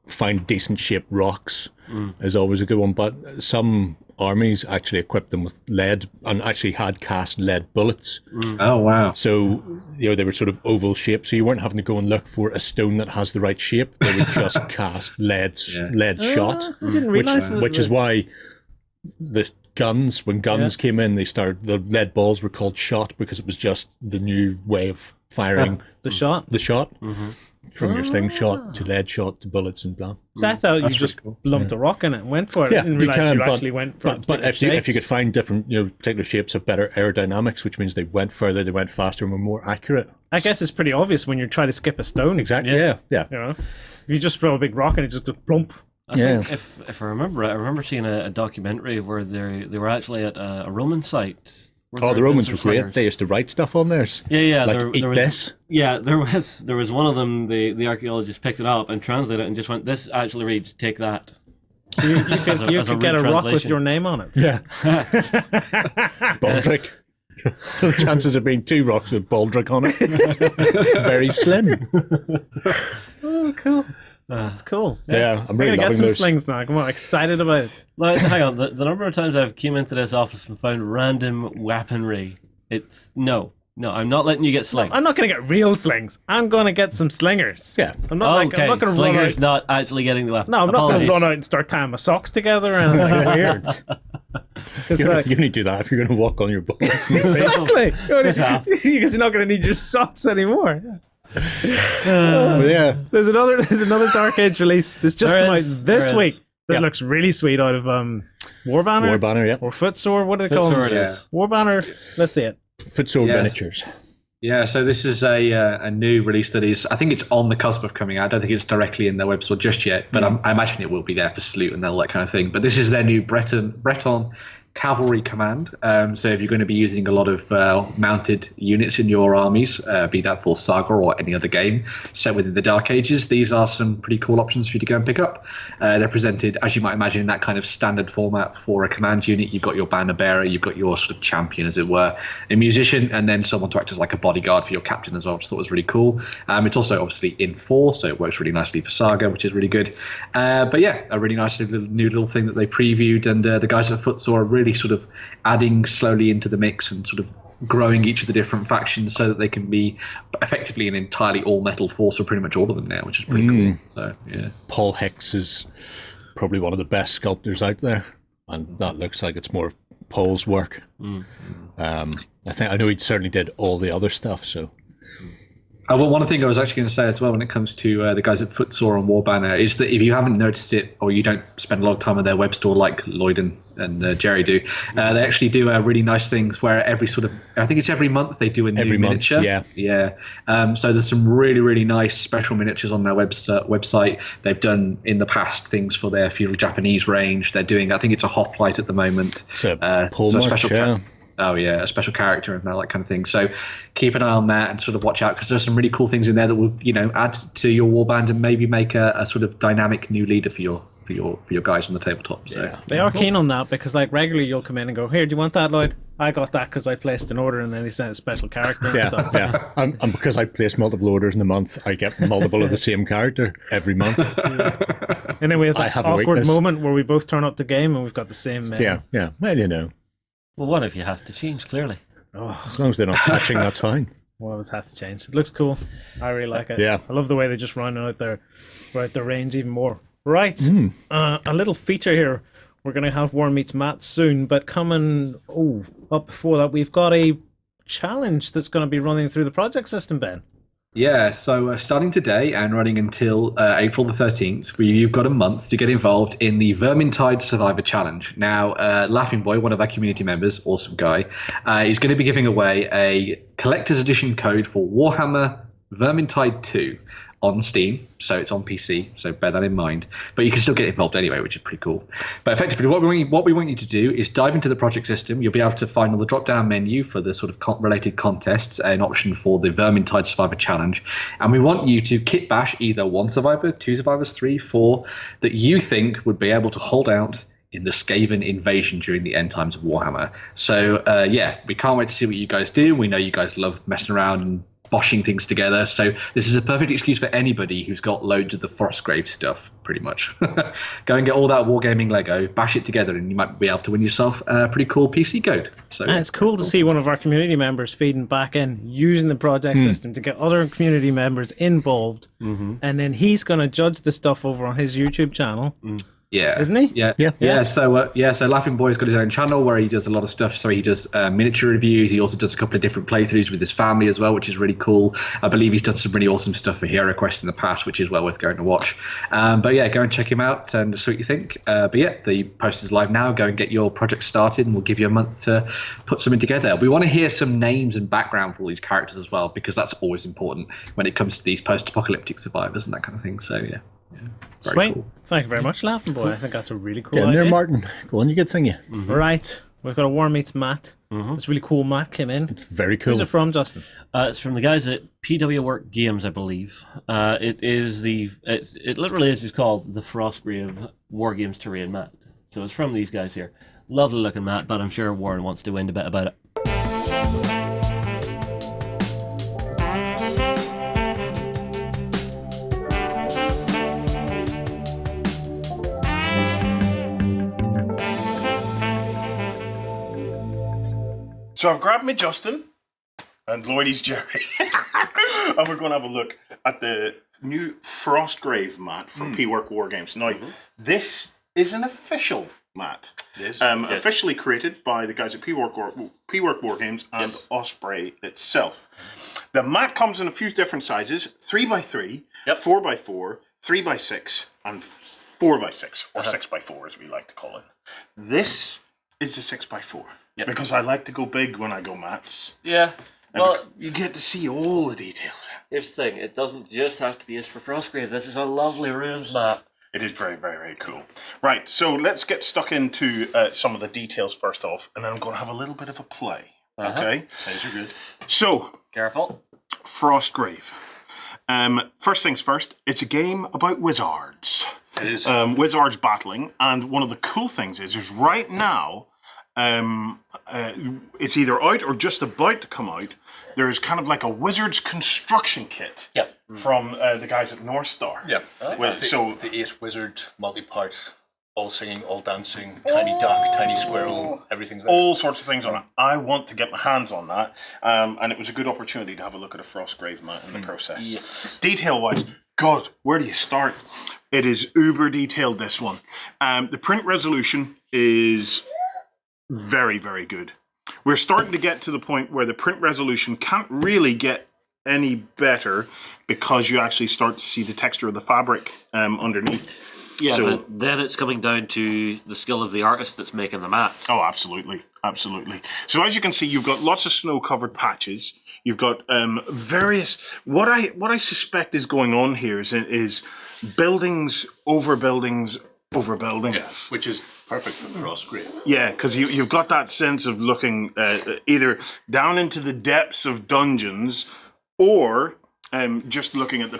find decent shaped rocks is always a good one, but some armies actually equipped them with lead and actually had cast lead bullets. Oh wow! So they were sort of oval shaped, so you weren't having to go and look for a stone that has the right shape. They would just cast lead shot, I didn't realize which is why the guns, when guns came in, the lead balls were called shot because it was just the new way of firing the shot. From your slingshot to lead shot to bullets and blah. So I thought you just lumped a rock in it and went for it. I didn't realize you actually went for it. But if you could find different, particular shapes of better aerodynamics, which means they went further, they went faster, and were more accurate. I guess it's pretty obvious when you're trying to skip a stone. Exactly. Yeah. If you just throw a big rock and it just goes plump. I think if I remember right, I remember seeing a documentary where they were actually at a Roman site. Oh, the Romans were great. They used to write stuff on theirs. Yeah. Like, there was this. Yeah, there was one of them. The archaeologist picked it up and translated it and just went, "This actually reads, take that." So you could get a rock with your name on it. Yeah. Baldric. So the chances of being two rocks with Baldric on it, very slim. Oh, cool. That's cool. Yeah, I'm really gonna loving get some those. slings now. I'm excited about it. Like, hang on, the number of times I've came into this office and found random weaponry. It's no, I'm not letting you get slings. I'm not gonna get real slings. I'm gonna get some slingers. Yeah. I'm not Okay, I'm not gonna slingers run out. not actually getting the weapon. No, I'm Apologies. not gonna run out and start tying my socks together or anything weird. You need to do that if you're going to walk on your bullets. Exactly. half. Because you're not gonna need your socks anymore. Yeah. There's another Dark Age release that's just There come out is, this there week is. that looks really sweet out of War Banner. War Banner, yeah. Or Footsore, what do they call Footsore them? it is. War Banner, let's see it. Footsore Yes. miniatures. Yeah, so this is a new release that is, I think it's on the cusp of coming out. I don't think it's directly in their website just yet, but I imagine it will be there for Salute and all that kind of thing. But this is their new Breton Cavalry Command. So if you're going to be using a lot of mounted units in your armies, be that for Saga or any other game set within the Dark Ages, these are some pretty cool options for you to go and pick up. They're presented, as you might imagine, in that kind of standard format for a command unit. You've got your banner bearer, you've got your sort of champion, as it were, a musician, and then someone to act as like a bodyguard for your captain as well, which I thought was really cool. It's also obviously in 4, so it works really nicely for Saga, which is really good. But yeah, a really nice new little thing that they previewed, and the guys at Footsore are really sort of adding slowly into the mix and sort of growing each of the different factions so that they can be effectively an entirely all-metal force for pretty much all of them now, which is pretty cool. So yeah, Paul Hicks is probably one of the best sculptors out there, and that looks like it's more Paul's work. I know he certainly did all the other stuff. So Well, one thing I was actually going to say as well when it comes to the guys at Footsore and Warbanner is that if you haven't noticed it or you don't spend a lot of time on their web store like Lloyd and Gerry do, they actually do really nice things where I think it's every month they do a new miniature. Yeah. So there's some really, really nice special miniatures on their website. They've done in the past things for their feudal Japanese range. They're doing, I think it's a hoplite at the moment. It's a special a special character and that kind of thing. So keep an eye on that and sort of watch out because there's some really cool things in there that will, add to your warband and maybe make a sort of dynamic new leader for your guys on the tabletop. So they are keen on that because regularly you'll come in and go, here, do you want that, Lloyd? I got that because I placed an order and then he sent a special character and stuff. Yeah. And because I place multiple orders in a month, I get multiple of the same character every month. And then we have that awkward moment where we both turn up the game and we've got the same Yeah. Well, Well, what if you have to change, clearly? As long as they're not touching, that's fine. Well, it has to change. It looks cool. I really like it. Yeah. I love the way they just round out their range even more. Right. A little feature here. We're going to have War Meets Matt soon, but coming up before that, we've got a challenge that's going to be running through the project system, Ben. Yeah, so starting today and running until April the 13th, you've got a month to get involved in the Vermintide Survivor Challenge. Now, Laughing Boy, one of our community members, awesome guy, is going to be giving away a collector's edition code for Warhammer Vermintide 2 on Steam, so it's on PC, so bear that in mind. But you can still get involved anyway, which is pretty cool. But effectively, what we want you to do is dive into the project system. You'll be able to find on the drop-down menu for the sort of related contests an option for the Vermintide Survivor Challenge. And we want you to kit bash either 1 survivor, 2 survivors, 3, 4, that you think would be able to hold out in the Skaven invasion during the end times of Warhammer. So, we can't wait to see what you guys do. We know you guys love messing around and boshing things together, so this is a perfect excuse for anybody who's got loads of the Frostgrave stuff, pretty much. Go and get all that wargaming Lego, bash it together, and you might be able to win yourself a pretty cool PC code. So and it's cool to see one of our community members feeding back in, using the project system to get other community members involved, and then he's going to judge the stuff over on his YouTube channel. Yeah, isn't he? Yeah. So Laughing Boy's got his own channel where he does a lot of stuff. So he does miniature reviews. He also does a couple of different playthroughs with his family as well, which is really cool. I believe he's done some really awesome stuff for Hero Quest in the past, which is well worth going to watch. But yeah, go and check him out and see what you think. But yeah, the post is live now. Go and get your project started, and we'll give you a month to put something together. We want to hear some names and background for all these characters as well, because that's always important when it comes to these post-apocalyptic survivors and that kind of thing. So yeah. Sweet. Cool. Thank you very much, Laughing Boy. I think that's a really cool Get in idea. there, Martin. Go on, you good thing, you. Right. We've got a War Meets Matt. This really cool Matt came in. It's very cool. Who's it from, Justin? It's from the guys at PW Work Games, I believe. It literally is just called the Frostgrave War Games Terrain Mat. So it's from these guys here. Lovely looking mat, but I'm sure Warren wants to win a bit about it. So I've grabbed me Justin and Lloydie's Gerry, and we're going to have a look at the new Frostgrave mat from P-Work War Games. Now, this is an official mat, officially created by the guys at P-Work War Games and Osprey itself. The mat comes in a few different sizes: 3x3, 4x4, 3x6, and 4x6, or 6x4 as we like to call it. This is a 6x4. Because I like to go big when I go mats. Yeah. Well, you get to see all the details. Here's the thing. It doesn't just have to be used for Frostgrave. This is a lovely runes mat. It is very, very, very cool. Right, so let's get stuck into some of the details first off, and then I'm going to have a little bit of a play. Okay? Those are good. So, Careful. Frostgrave. First things first, it's a game about wizards. It is. Wizards battling, and one of the cool things is right now, it's either out or just about to come out. There's kind of like a wizard's construction kit from the guys at North Star. Yeah. So the 8 wizard multi-part, all singing, all dancing, tiny duck, tiny squirrel, everything's there. All sorts of things on it. I want to get my hands on that, and it was a good opportunity to have a look at a Frostgrave mat in the process. Yes. Detail-wise, God, where do you start? It is uber detailed, this one. The print resolution is very, very good. We're starting to get to the point where the print resolution can't really get any better because you actually start to see the texture of the fabric underneath. Yeah, So- but then it's coming down to the skill of the artist that's making the mat. Oh, absolutely. Absolutely. So as you can see, you've got lots of snow-covered patches. You've got various... What I suspect is going on here is buildings over buildings over buildings. Yes, which is perfect for Frostgrave. Yeah, because you've got that sense of looking either down into the depths of dungeons or just looking at the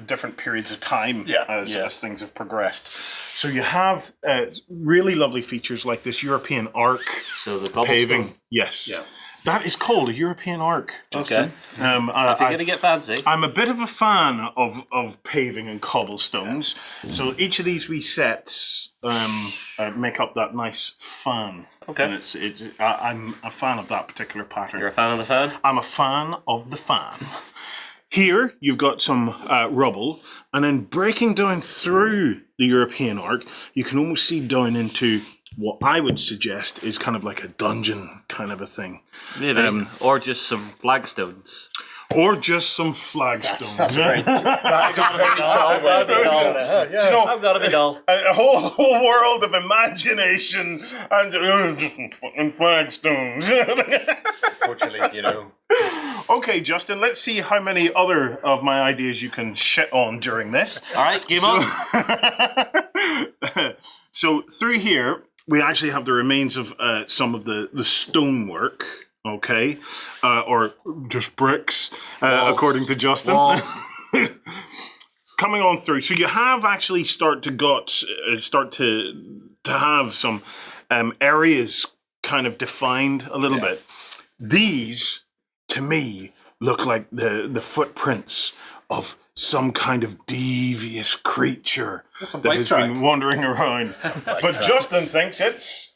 different periods of time as things have progressed. So you have really lovely features like this European arc So the paving. cobblestone. Yes. Yeah. That is called a European arc, Justin. If you're going to get fancy. I'm a bit of a fan of paving and cobblestones. So each of these wee sets make up that nice fan. Okay. And I'm a fan of that particular pattern. You're a fan of the fan? I'm a fan of the fan. Here, you've got some rubble, and then breaking down through the European arc, you can almost see down into what I would suggest is kind of like a dungeon kind of a thing. Maybe. Or just some flagstones. Or just some flagstones. That's great. That's a very I've got to be dull. You know, I've got to be dull. a whole world of imagination and flagstones. Fortunately, you know. Okay, Justin, let's see how many other of my ideas you can shit on during this. All right, game on. So through here, we actually have the remains of some of the stonework, okay? Or just bricks, according to Justin. Coming on through. So you have actually start to have some areas kind of defined a little bit. These, to me, look like the footprints of some kind of devious creature that has been wandering around. But Justin thinks it's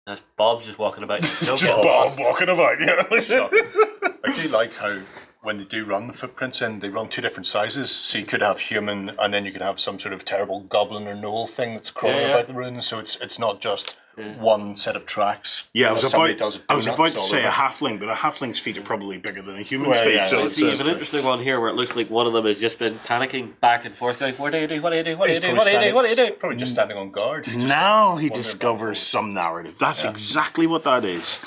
That's Bob just walking about. Bob walking about. Yeah. I do like how when they do run the footprints in, they run two different sizes. So you could have human, and then you could have some sort of terrible goblin or gnoll thing that's crawling about the ruins. So it's not just one set of tracks. Yeah, I was about donuts to all say over. a halfling, but a halfling's feet are probably bigger than a human's Well, feet. yeah, So that's See, you have an interesting one here where it looks like one of them has just been panicking back and forth, going, "What do you do? What do you do? What do you do? What do you do? What do you do?" Probably just standing on guard. Just now he wandering discovers some narrative. That's exactly what that is.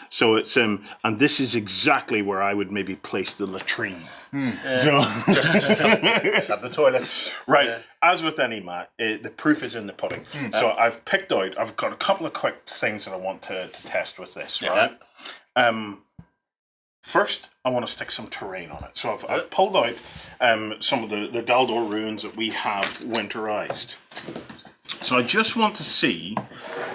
So it's and this is exactly where I would maybe place the latrine. So just have the toilet. right, as with any mat, the proof is in the pudding. So I've picked out. I've got a couple of quick things that I want to test with this. Right. First, I want to stick some terrain on it. So I've pulled out some of the Daldor ruins that we have winterized. So I just want to see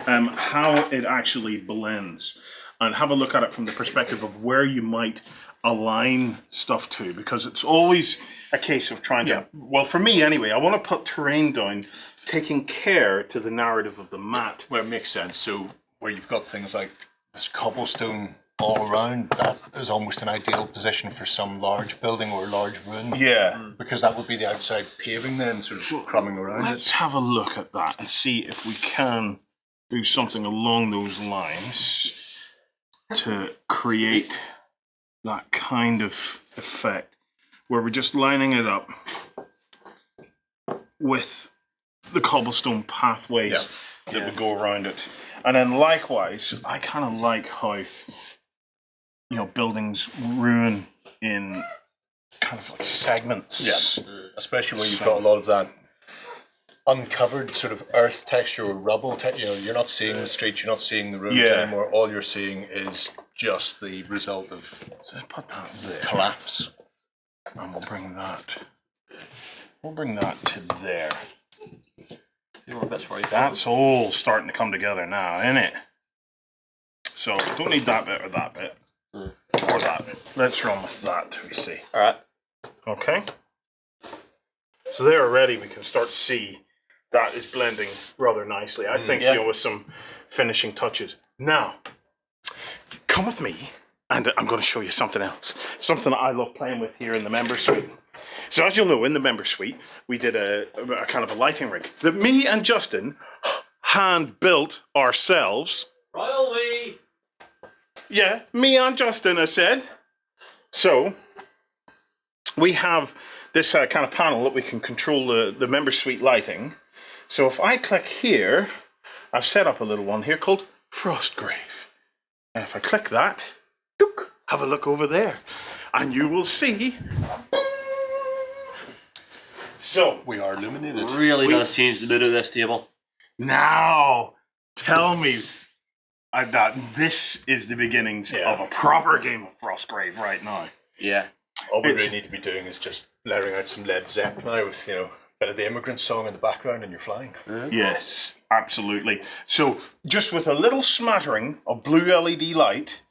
how it actually blends and have a look at it from the perspective of where you might align stuff to, because it's always a case of trying to, well, for me anyway, I want to put terrain down, taking care to the narrative of the mat. Where it makes sense. So where you've got things like this cobblestone all around, that is almost an ideal position for some large building or large ruin. Yeah. Because that would be the outside paving then, sort of crumbing around. Let's have a look at that and see if we can do something along those lines to create that kind of effect where we're just lining it up with the cobblestone pathways that would go around it. And then likewise, I kind of like how, buildings ruin in kind of like segments. Yeah, especially when you've got a lot of that uncovered sort of earth texture or rubble. You're not seeing the streets, you're not seeing the roads anymore. All you're seeing is just the result of Put that there. collapse. And we'll bring that to there. Few more bits for you. That's all starting to come together now, isn't it? So don't need that bit or that bit. Or that. Let's run with that, we see. All right. Okay. So there already we can start to see that is blending rather nicely. I think, with some finishing touches. Now, come with me and I'm going to show you something else. Something that I love playing with here in the member suite. So as you'll know, in the member suite, we did a kind of a lighting rig that me and Justin hand built ourselves. Royal we. Yeah, me and Justin, I said. So we have this kind of panel that we can control the member suite lighting. So if I click here, I've set up a little one here called Frostgrave. And if I click that, have a look over there, and you will see. So We are illuminated. Really does change the mood of this table. now, tell me that this is the beginnings of a proper game of Frostgrave right now. Yeah. All we really need to be doing is just layering out some Led Zepp now with, a bit of the Immigrant Song in the background and you're flying. Yes, absolutely. So just with a little smattering of blue LED light,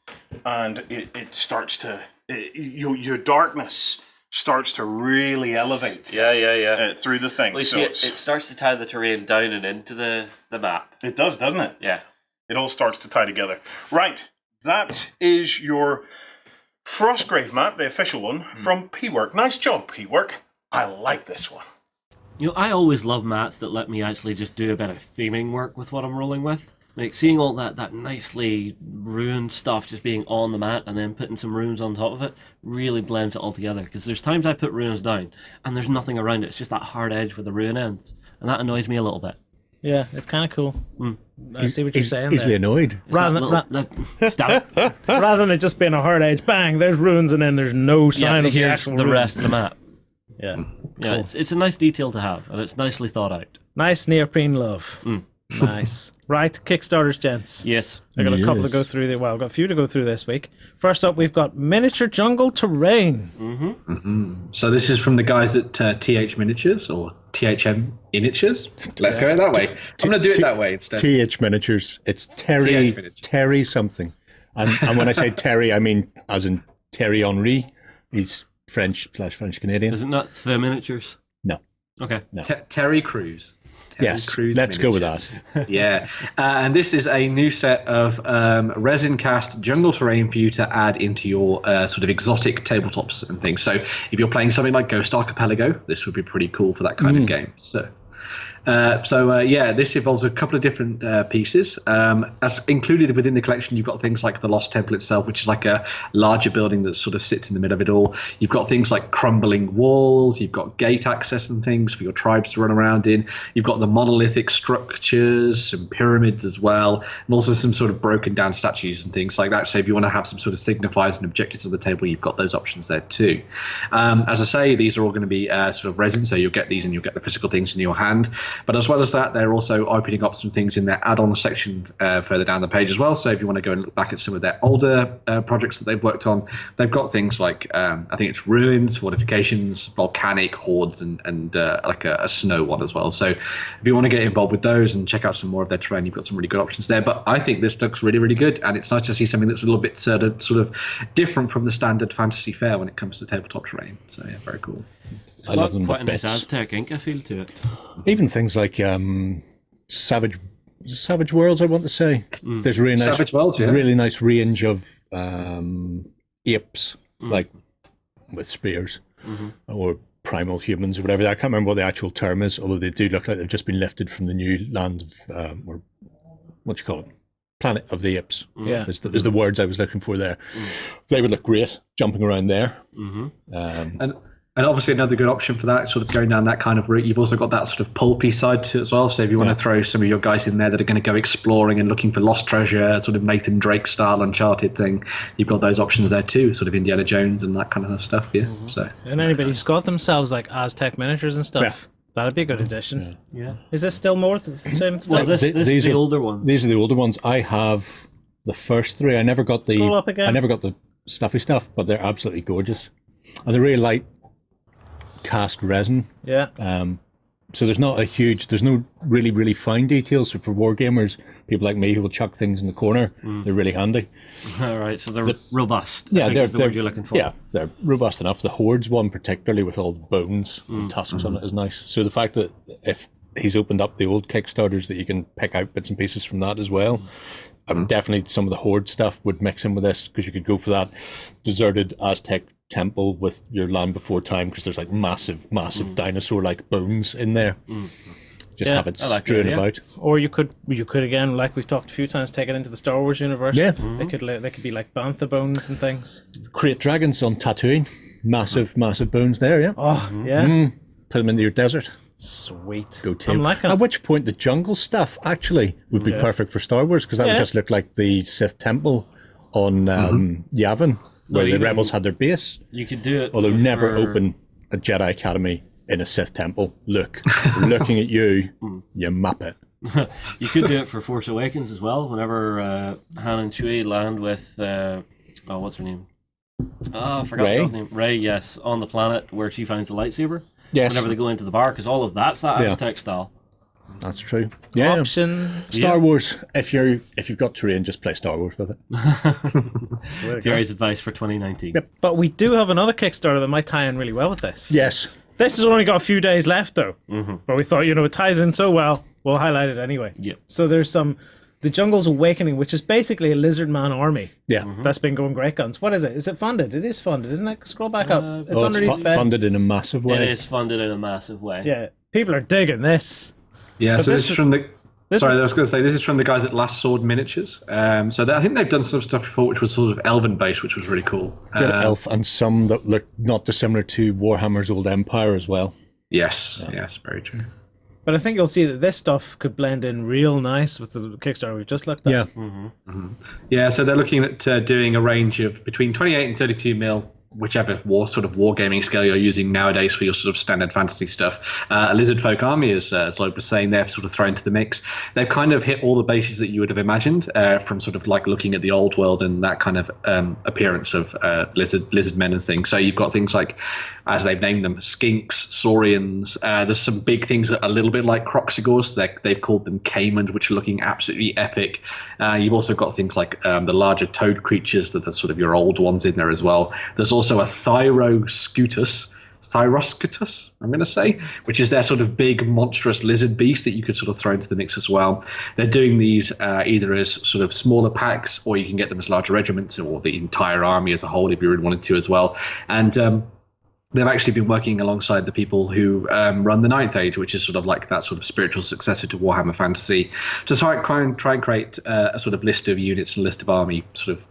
and it starts to, your darkness starts to really elevate through the thing. Well, so it starts to tie the terrain down and into the map. it does, doesn't it? Yeah. It all starts to tie together. Right, that is your Frostgrave map, the official one, from P-Work. Nice job, P-Work. I like this one. I always love mats that let me actually just do a bit of theming work with what I'm rolling with. Like seeing all that nicely ruined stuff just being on the mat and then putting some runes on top of it really blends it all together. Because there's times I put runes down and there's nothing around it. It's just that hard edge where the rune ends. And that annoys me a little bit. Yeah, it's kind of cool. I see what you're saying Easily there. annoyed. Rather Stab it. rather than it just being a hard edge, bang, there's runes and then there's no sign of the here's actual the runes. rest of the map. Yeah. Yeah, it's a nice detail to have, and it's nicely thought out. Nice neoprene love. Nice. Right, Kickstarters, gents. Yes. I got a couple to Yes. go through. I've got a few to go through this week. First up, we've got Miniature Jungle Terrain. So this is from the guys at TH Miniatures or THM Miniatures. Let's go it that way. I'm going to do it that way instead. TH Miniatures. It's Terry Miniatures. Terry something. And when I say Terry, I mean as in Terry Henry. He's French/French Canadian. Is it not the miniatures? No. Okay. Terry Crews. Yes. Crews Let's go with Miniatures. that. Yeah, and this is a new set of resin cast jungle terrain for you to add into your sort of exotic tabletops and things. So if you're playing something like Ghost Archipelago, this would be pretty cool for that kind of game. So this involves a couple of different pieces. As included within the collection, you've got things like the Lost Temple itself, which is like a larger building that sort of sits in the middle of it all. You've got things like crumbling walls. You've got gate access and things for your tribes to run around in. You've got the monolithic structures, some pyramids as well, and also some sort of broken down statues and things like that. So if you want to have some sort of signifiers and objectives on the table, you've got those options there too. As I say, these are all going to be sort of resin, so you'll get these and you'll get the physical things in your hand. But as well as that, they're also opening up some things in their add-on section further down the page as well. So if you want to go and look back at some of their older projects that they've worked on, they've got things like, I think it's ruins, fortifications, volcanic, hordes, and like a snow one as well. So if you want to get involved with those and check out some more of their terrain, you've got some really good options there. But I think this looks really, really good. And it's nice to see something that's a little bit sort of different from the standard fantasy fare when it comes to tabletop terrain. So yeah, very cool. I love them Quite a with nice bits. Aztec ink, I feel to it. Even things like Savage Worlds, I want to say. There's a really nice, Savage Worlds, yeah. really nice range of apes, like with spears, or primal humans or whatever. I can't remember what the actual term is, although they do look like they've just been lifted from the new land of, or what you call it, Planet of the Apes. Yeah. Is the words I was looking for there. They would look great jumping around there. And obviously another good option for that, sort of going down that kind of route, you've also got that sort of pulpy side to it as well. So if you want to throw some of your guys in there that are going to go exploring and looking for lost treasure, sort of Nathan Drake style Uncharted thing, you've got those options there too, sort of Indiana Jones and that kind of stuff. Yeah. So And anybody who's got themselves like Aztec Managers and stuff, that'd be a good addition. Yeah. Is this still more the same stuff? Well, this is These the are- older ones. These are the older ones. I have the first three. I never got Scroll up again. I never got the stuffy stuff, but they're absolutely gorgeous. And they're really light cast resin. Yeah. So there's no really, really fine details. So for wargamers, people like me who will chuck things in the corner, they're really handy. All right, so they're robust. Yeah, I think they're is the word you're looking for. Yeah, they're robust enough. The Hordes one, particularly with all the bones and tusks on it, is nice. So the fact that if he's opened up the old Kickstarters, that you can pick out bits and pieces from that as well. Definitely some of the Horde stuff would mix in with this, because you could go for that deserted Aztec temple with your Land Before Time, because there's like massive dinosaur-like bones in there. Just Yeah, have it I like the strewn idea. about. Or you could again, like we've talked a few times, take it into the Star Wars universe. Yeah. They could be like bantha bones and things. Create dragons on Tatooine. Massive bones there, yeah. Oh yeah, Put them into your desert. sweet. Go I'm tame. liking At it. which point the jungle stuff actually would be perfect for Star Wars, because that would Yeah. just look like the Sith temple on Yavin, where the you- rebels had their base. You could do it. Although never for- open a Jedi Academy in a Sith temple. Look, looking at you, you map it. You could do it for Force Awakens as well. Whenever Han and Chewie land with what's her name? Oh, I forgot Rey? the girl's name. Rey, yes, on the planet where she finds the lightsaber. Yes, Whenever they go into the bar, because all of that's that Yeah. Aztec style. that's true. Yeah, Options. Star Wars. If you've got terrain, just play Star Wars with it. Gary's advice for 2019. Yep. But we do have another Kickstarter that might tie in really well with this. Yes. This has only got a few days left though. But we thought, it ties in so well, we'll highlight it anyway. Yep. So there's the Jungle's Awakening, which is basically a lizard man army Yeah. that's been going great guns. What is it? Is it funded? It is funded, isn't it? Scroll back up. It's Oh, it's underneath bed. funded in a massive It way. is funded in a massive way. Yeah, people are digging this. Yeah, But so this this is from the. this Sorry, one- I was going to say this is from the guys at Last Sword Miniatures. I think they've done some stuff before, which was sort of elven based, which was really cool. Did Elf and some that look not dissimilar to Warhammer's Old Empire as well. Yes, very true. But I think you'll see that this stuff could blend in real nice with the Kickstarter we've just looked at. Yeah. Yeah, so they're looking at doing a range of between 28 and 32 mil, whichever wargaming scale you're using nowadays for your sort of standard fantasy stuff. A lizard folk army, as Loeb was saying, they've sort of thrown into the mix. They've kind of hit all the bases that you would have imagined from sort of like looking at the old world and that kind of appearance of lizard men and things. So you've got things like, as they've named them, skinks, saurians. There's some big things that are a little bit like croxigors. They've called them caiman, which are looking absolutely epic. You've also got things like the larger toad creatures that are sort of your old ones in there as well. There's also a Thyroscutus, I'm going to say, which is their sort of big monstrous lizard beast that you could sort of throw into the mix as well. They're doing these either as sort of smaller packs, or you can get them as larger regiments, or the entire army as a whole if you really wanted to as well. And they've actually been working alongside the people who run the Ninth Age, which is sort of like that sort of spiritual successor to Warhammer Fantasy, to try and create a sort of list of units and list of army sort of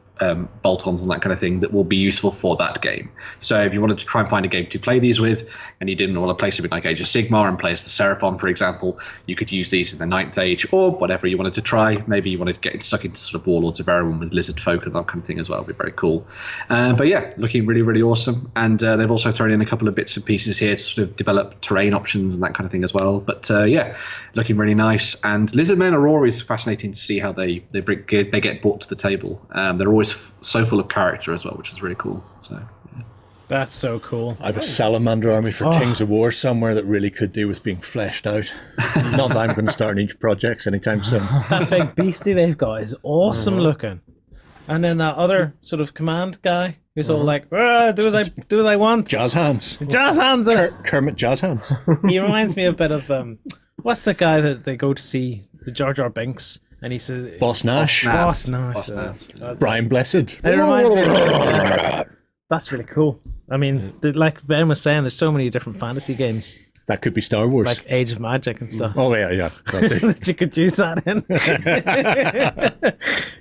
bolt-ons and that kind of thing that will be useful for that game. So if you wanted to try and find a game to play these with, and you didn't want to play something like Age of Sigmar and play as the Seraphon, for example, you could use these in the Ninth Age, or whatever you wanted to try. Maybe you wanted to get stuck into sort of Warlords of Erewhon with lizard folk and that kind of thing as well. It'd be very cool. But yeah, looking really, really awesome. And they've also thrown in a couple of bits and pieces here to sort of develop terrain options and that kind of thing as well. But yeah, looking really nice. And lizard men are always fascinating to see how they get brought to the table. They're always so full of character as well, which is really cool. So That's so cool. I have a salamander army for Kings of War somewhere that really could do with being fleshed out. Not that I'm going to start any projects anytime soon. That big beastie they've got is awesome looking. And then that other sort of command guy who's all like, do as I want. Jazz hands. Jazz hands in it. Kermit Jazz hands. He reminds me a bit of what's the guy that they go to see, the Jar Jar Binks, and he says Boss Nash. Boss Nash. Brian Blessed. It reminds me of that's really cool. I mean, like Ben was saying, there's so many different fantasy games, That could be Star Wars. like Age of Magic and stuff. Oh yeah. That too. That you could use that in.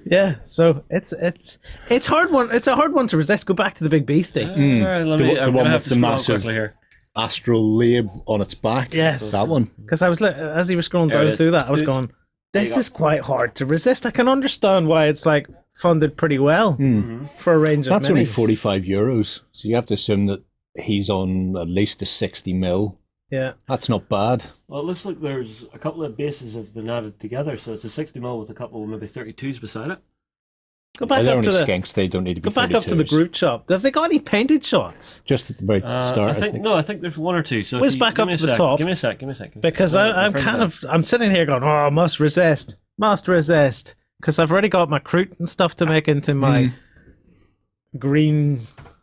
Yeah, so it's hard one. It's a hard one to resist. Go back to the big beastie. All right, The one with the massive here. astral lab on its back. Yes. That one. Because I was as he was scrolling There it down is. through that, I was It's- going, this is quite hard to resist. I can understand why it's like funded pretty well for a range of That's only minis. €45. So you have to assume that he's on at least a 60 mil. Yeah. That's not bad. Well, it looks like there's a couple of bases have been added together, so it's a 60 mil with a couple, maybe 32s beside it. Go back They're up only to the skinks. They don't need to be go back up to the 32s. group shop. Have they got any painted shots? Just at the very start, I think no, I think there's one or two. So if Whiz you- back give up me a to the sec, top. Give me a sec. Because I'm kind of I'm sitting here going, oh, must resist, because I've already got my Kroot and stuff to make into my green,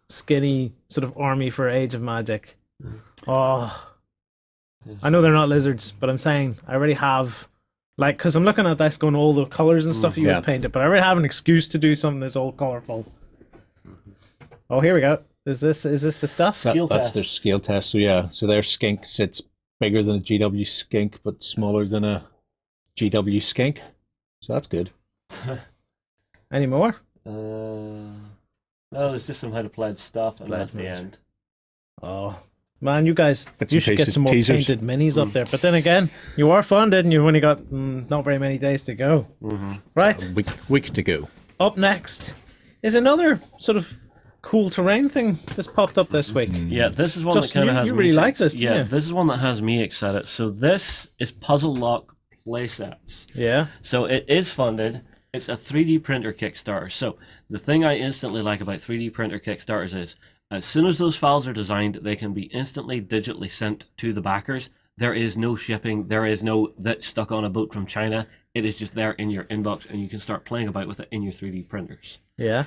skinny sort of army for Age of Magic. Oh, I know they're not lizards, but I'm saying I already have, like, because I'm looking at this going all the colors and stuff you yeah. would paint it, but I already have an excuse to do something that's all colorful. Oh, here we go. Is this the stuff? That's test. their scale test. So yeah, so their skink sits bigger than a GW skink, but smaller than a GW skink. So that's good. Any more? No, there's just some how to play stuff, and that's the end. Oh, man, you guys, Bits you and should get pieces, some more teasers. painted minis up there. But then again, you are funded and you've only got not very many days to go. Right, Week to go. up next is another sort of cool terrain thing that's popped up this week. Yeah, this is one Justin, that kind of you- has you me really like excited. this, didn't Yeah, you? this is one that has me excited. So this is Puzzle Lock playsets. Yeah. So it is funded. It's a 3D printer Kickstarter. So the thing I instantly like about 3D printer Kickstarters is as soon as those files are designed, they can be instantly digitally sent to the backers. There is no shipping. There is no that stuck on a boat from China. It is just there in your inbox, and you can start playing about with it in your 3D printers. Yeah.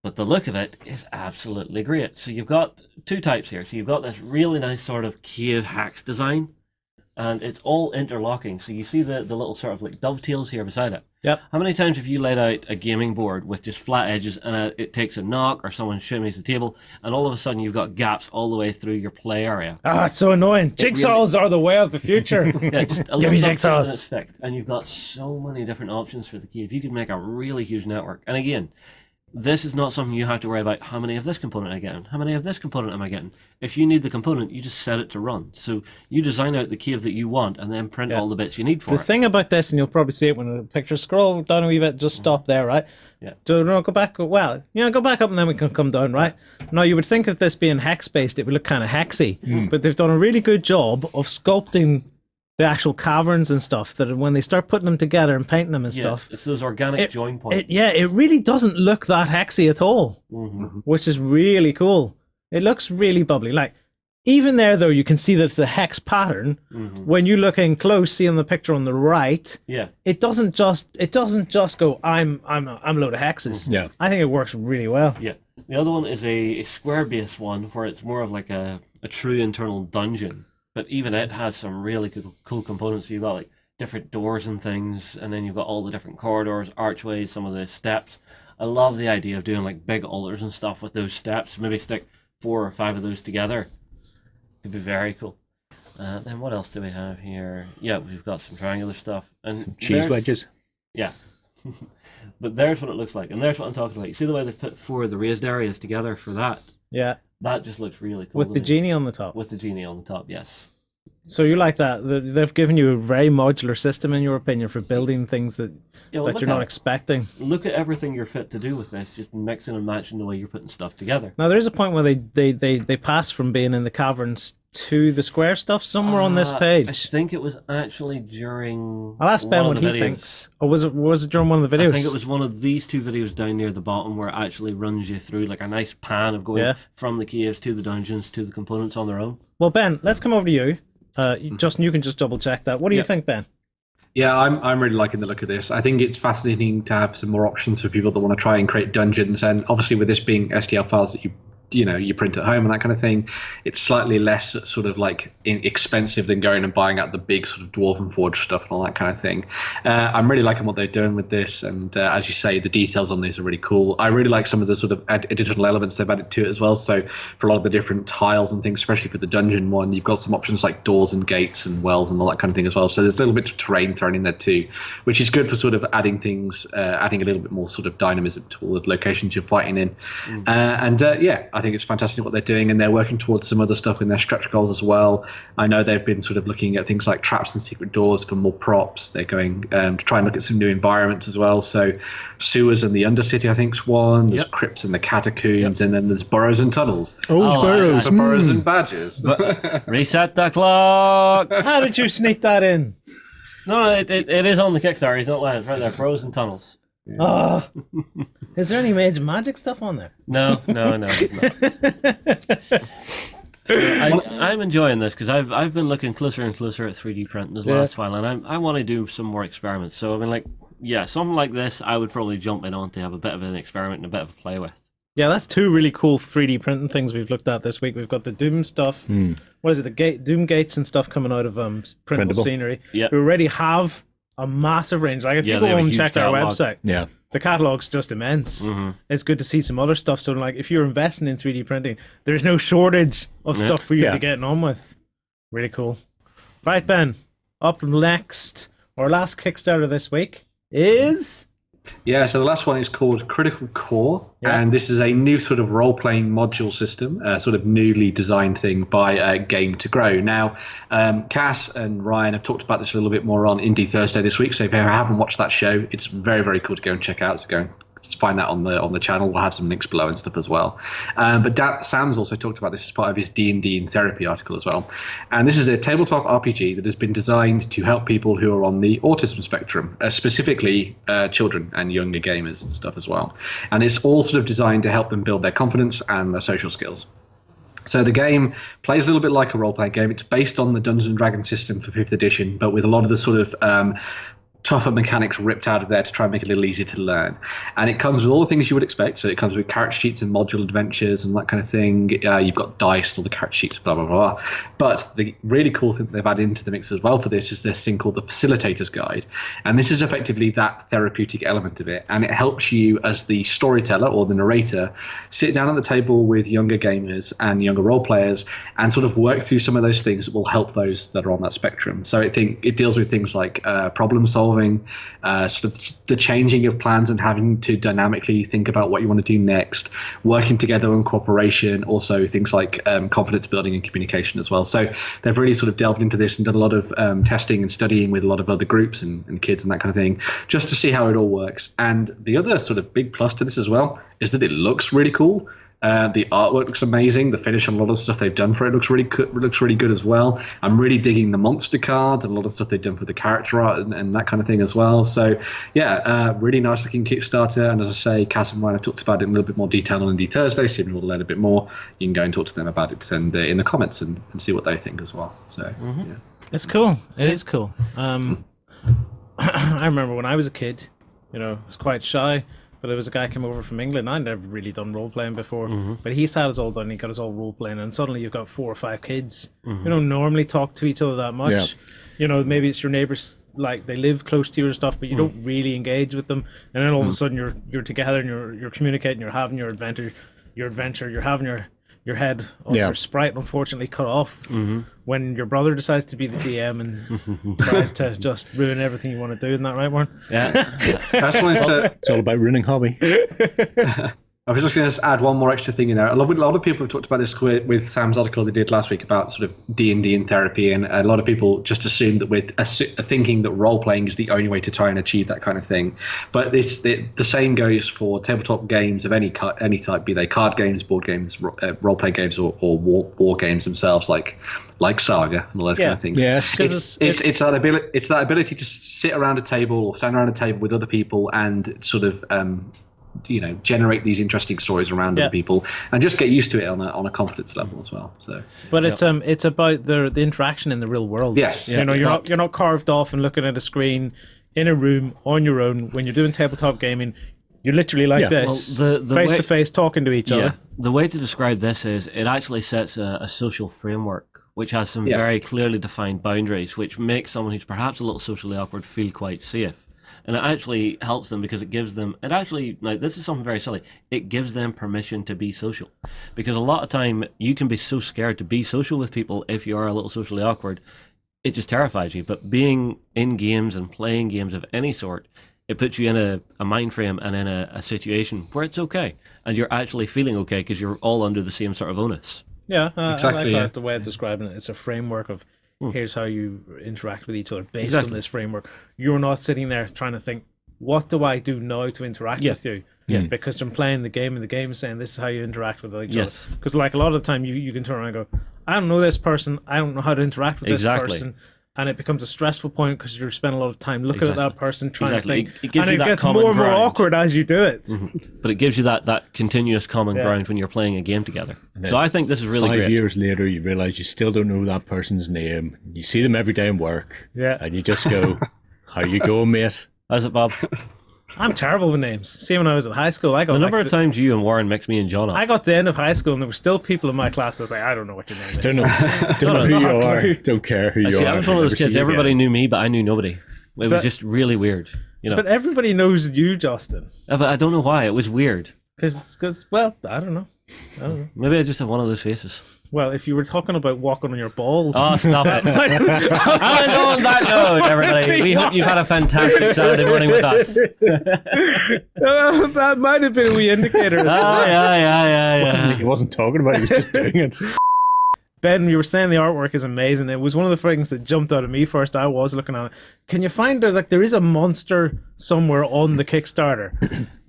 But the look of it is absolutely great. So you've got two types here. So you've got this really nice sort of cave hacks design, and it's all interlocking. So you see the little sort of like dovetails here beside it. Yep. How many times have you laid out a gaming board with just flat edges, and it takes a knock or someone shimmies the table, and all of a sudden you've got gaps all the way through your play area? Ah, it's so annoying. Jigsaws are the way of the future. Yeah, just a Give me little dovetail and jigsaws. it's fixed. And you've got so many different options for the cave. You can make a really huge network. And again, this is not something you have to worry about. How many of this component am I getting? How many of this component am I getting? If you need the component, you just set it to run. So you design out the cave that you want and then print all the bits you need for The it. thing about this, and you'll probably see it when the picture scroll down a wee bit, just stop there, right? Yeah. So no, go back. Well, go back up and then we can come down, right? Now you would think of this being hex based, it would look kind of hexy, but they've done a really good job of sculpting the actual caverns and stuff. That when they start putting them together and painting them and Yeah, stuff, it's those organic join points. it really doesn't look that hexy at all, which is really cool. It looks really bubbly. Like even there though, you can see that it's a hex pattern. When you look in close, see on the picture on the right, Yeah. it doesn't just go I'm a load of hexes. Yeah. I think it works really well. Yeah. The other one is a square based one where it's more of like a true internal dungeon. But even it has some really cool components. You've got like different doors and things, and then you've got all the different corridors, archways, some of the steps. I love the idea of doing like big altars and stuff with those steps. Maybe stick 4 or 5 of those together. It'd be very cool. Then what else do we have here? Yeah, we've got some triangular stuff. And Cheese there's- wedges. Yeah. But there's what it looks like. And there's what I'm talking about. You see the way they've put 4 of the raised areas together for that? Yeah, That just looks really cool. with the doesn't it? genie on the top. With the genie on the top, yes. So you like that? They've given you a very modular system, in your opinion, for building things that Yeah, well, that look you're not at it. expecting. Look at everything you're fit to do with this, just mixing and matching the way you're putting stuff together. Now there is a point where they pass from being in the caverns to the square stuff somewhere on this I page. think it was actually during I'll ask Ben one what of the he videos. thinks. Or was it during one of the videos? I think it was one of these 2 videos down near the bottom where it actually runs you through like a nice pan of going Yeah. from the caves to the dungeons to the components on their own. Well, Ben, let's come over to you. Justin, you can just double check that. What do you Yeah. think, Ben? Yeah, I'm really liking the look of this. I think it's fascinating to have some more options for people that want to try and create dungeons. And obviously, with this being STL files that you print at home and that kind of thing, it's slightly less sort of like expensive than going and buying out the big sort of Dwarven Forge stuff and all that kind of thing. I'm really liking what they're doing with this, and as you say, the details on these are really cool. I really like some of the sort of additional elements they've added to it as well. So for a lot of the different tiles and things, especially for the dungeon one, you've got some options like doors and gates and wells and all that kind of thing as well. So there's little bits of terrain thrown in there too, which is good for sort of adding things, adding a little bit more sort of dynamism to all the locations you're fighting in. Yeah, I think it's fantastic what they're doing, and they're working towards some other stuff in their stretch goals as well. I know they've been sort of looking at things like traps and secret doors for more props. They're going to try and look at some new environments as well. So sewers and the Undercity, I think, is one. There's crypts and the catacombs, and then there's burrows and tunnels. Oh, burrows. For burrows and badges. Reset the clock! How did you sneak that in? No, it is on the Kickstarter. He's not lying. It's right there. Burrows and tunnels. Oh, is there any Mage Magic stuff on there? No, it's not. I'm enjoying this because I've been looking closer and closer at 3D printing this last while, and I want to do some more experiments. So I mean, like, yeah, something like this, I would probably jump in on to have a bit of an experiment and a bit of a play with. Yeah, that's 2 really cool 3D printing things we've looked at this week. We've got the Doom stuff. What is it? The Doom gates and stuff coming out of Printable Scenery. Yeah. We already have a massive range. Like if you they go have a and huge check our catalog. website, Yeah. the catalog's just immense. It's good to see some other stuff. So like if you're investing in 3D printing, there's no shortage of stuff for you to Yeah. get on with. Really cool. Right, Ben. Up next, our last Kickstarter this week is... Yeah, so the last one is called Critical Core, and this is a new sort of role-playing module system, sort of newly designed thing by Game to Grow. Now, Cass and Ryan have talked about this a little bit more on Indie Thursday this week, so if you haven't watched that show, it's very, very cool to go and check out. So go and just find that on the channel. We'll have some links below and stuff as well. But Sam's also talked about this as part of his D&D in Therapy article as well. And this is a tabletop RPG that has been designed to help people who are on the autism spectrum, specifically children and younger gamers and stuff as well. And it's all sort of designed to help them build their confidence and their social skills. So the game plays a little bit like a role-playing game. It's based on the Dungeons & Dragons system for 5th edition, but with a lot of the sort of tougher mechanics ripped out of there to try and make it a little easier to learn. And it comes with all the things you would expect. So it comes with character sheets and module adventures and that kind of thing. You've got dice, all the character sheets, blah, blah, blah. But the really cool thing that they've added into the mix as well for this is this thing called the Facilitator's Guide. And this is effectively that therapeutic element of it. And it helps you as the storyteller or the narrator sit down at the table with younger gamers and younger role players and sort of work through some of those things that will help those that are on that spectrum. So I think it deals with things like problem solving, sort of the changing of plans and having to dynamically think about what you want to do next, working together in cooperation, also things like confidence building and communication as well. So they've really sort of delved into this and done a lot of testing and studying with a lot of other groups and kids and that kind of thing, just to see how it all works. And the other sort of big plus to this as well is that it looks really cool. The artwork looks amazing. The finish on a lot of the stuff they've done for it looks really good as well. I'm really digging the monster cards and a lot of stuff they've done for the character art and that kind of thing as well. So yeah, really nice looking Kickstarter. And as I say, Cass and Ryan have talked about it in a little bit more detail on Indie Thursday. So if you want to learn a bit more, you can go and talk to them about it and in the comments and see what they think as well. So yeah. It's cool. It is cool. I remember when I was a kid, I was quite shy. But there was a guy came over from England. I'd never really done role playing before, but he sat us all down. He got us all role playing, and suddenly you've got 4 or 5 kids. You don't normally talk to each other that much. Yeah. Maybe it's your neighbors, like they live close to you and stuff, but you don't really engage with them. And then all of a sudden you're together and you're communicating. You're having your adventure. You're having your head on your sprite unfortunately cut off when your brother decides to be the DM and tries to just ruin everything you want to do. Isn't that right, Warren? Yeah. That's when it's all about ruining hobby. I was just going to add one more extra thing in there. A lot of people have talked about this with Sam's article they did last week about sort of D&D and therapy, and a lot of people just assume that we're thinking that role-playing is the only way to try and achieve that kind of thing. But the same goes for tabletop games of any type, be they card games, board games, role-play games, or war games themselves, like Saga and all those kind of things. Yes, it's that ability to sit around a table or stand around a table with other people and sort of generate these interesting stories around other people and just get used to it on a confidence level as well. So, but it's about the interaction in the real world. Yes, you're not carved off and looking at a screen in a room on your own. When you're doing tabletop gaming, you're literally like this, face to face, talking to each other. The way to describe this is it actually sets a social framework which has some very clearly defined boundaries, which makes someone who's perhaps a little socially awkward feel quite safe. And it actually helps them because it gives them, now this is something very silly, it gives them permission to be social. Because a lot of time you can be so scared to be social with people if you are a little socially awkward, it just terrifies you. But being in games and playing games of any sort, it puts you in a mind frame and in a situation where it's okay. And you're actually feeling okay because you're all under the same sort of onus. Yeah, exactly. I like the way of describing it. It's a framework of here's how you interact with each other based on this framework. You're not sitting there trying to think, what do I do now to interact with you? Yeah. Because I'm playing the game and the game is saying this is how you interact with each other. Because like a lot of the time you can turn around and go, I don't know this person, I don't know how to interact with this person. And it becomes a stressful point because you're spending a lot of time looking at that person trying to think. It gets more and more awkward as you do it. But it gives you that continuous common ground when you're playing a game together. So I think this is really great. 5 years later, you realise you still don't know that person's name. You see them every day in work. Yeah. And you just go, how you going, mate? How's it, Bob? I'm terrible with names. See, when I was at high school, the number of times you and Warren mixed me and John up. I got to the end of high school and there were still people in my class that was like, I don't know what your name is. Don't know who you are. Don't care who you are. I was one of those kids, everybody knew me, but I knew nobody. It was just really weird. But everybody knows you, Justin. I don't know why. It was weird. Because, well, I don't know. Maybe I just have one of those faces. Well, if you were talking about walking on your balls. Oh, stop it. And on that note, everybody, we hope you've had a fantastic Saturday morning with us. That might have been a wee indicator. Yeah. He wasn't talking about it, he was just doing it. Ben, you were saying the artwork is amazing. It was one of the things that jumped out at me first. I was looking at it. Can you find there is a monster somewhere on the Kickstarter?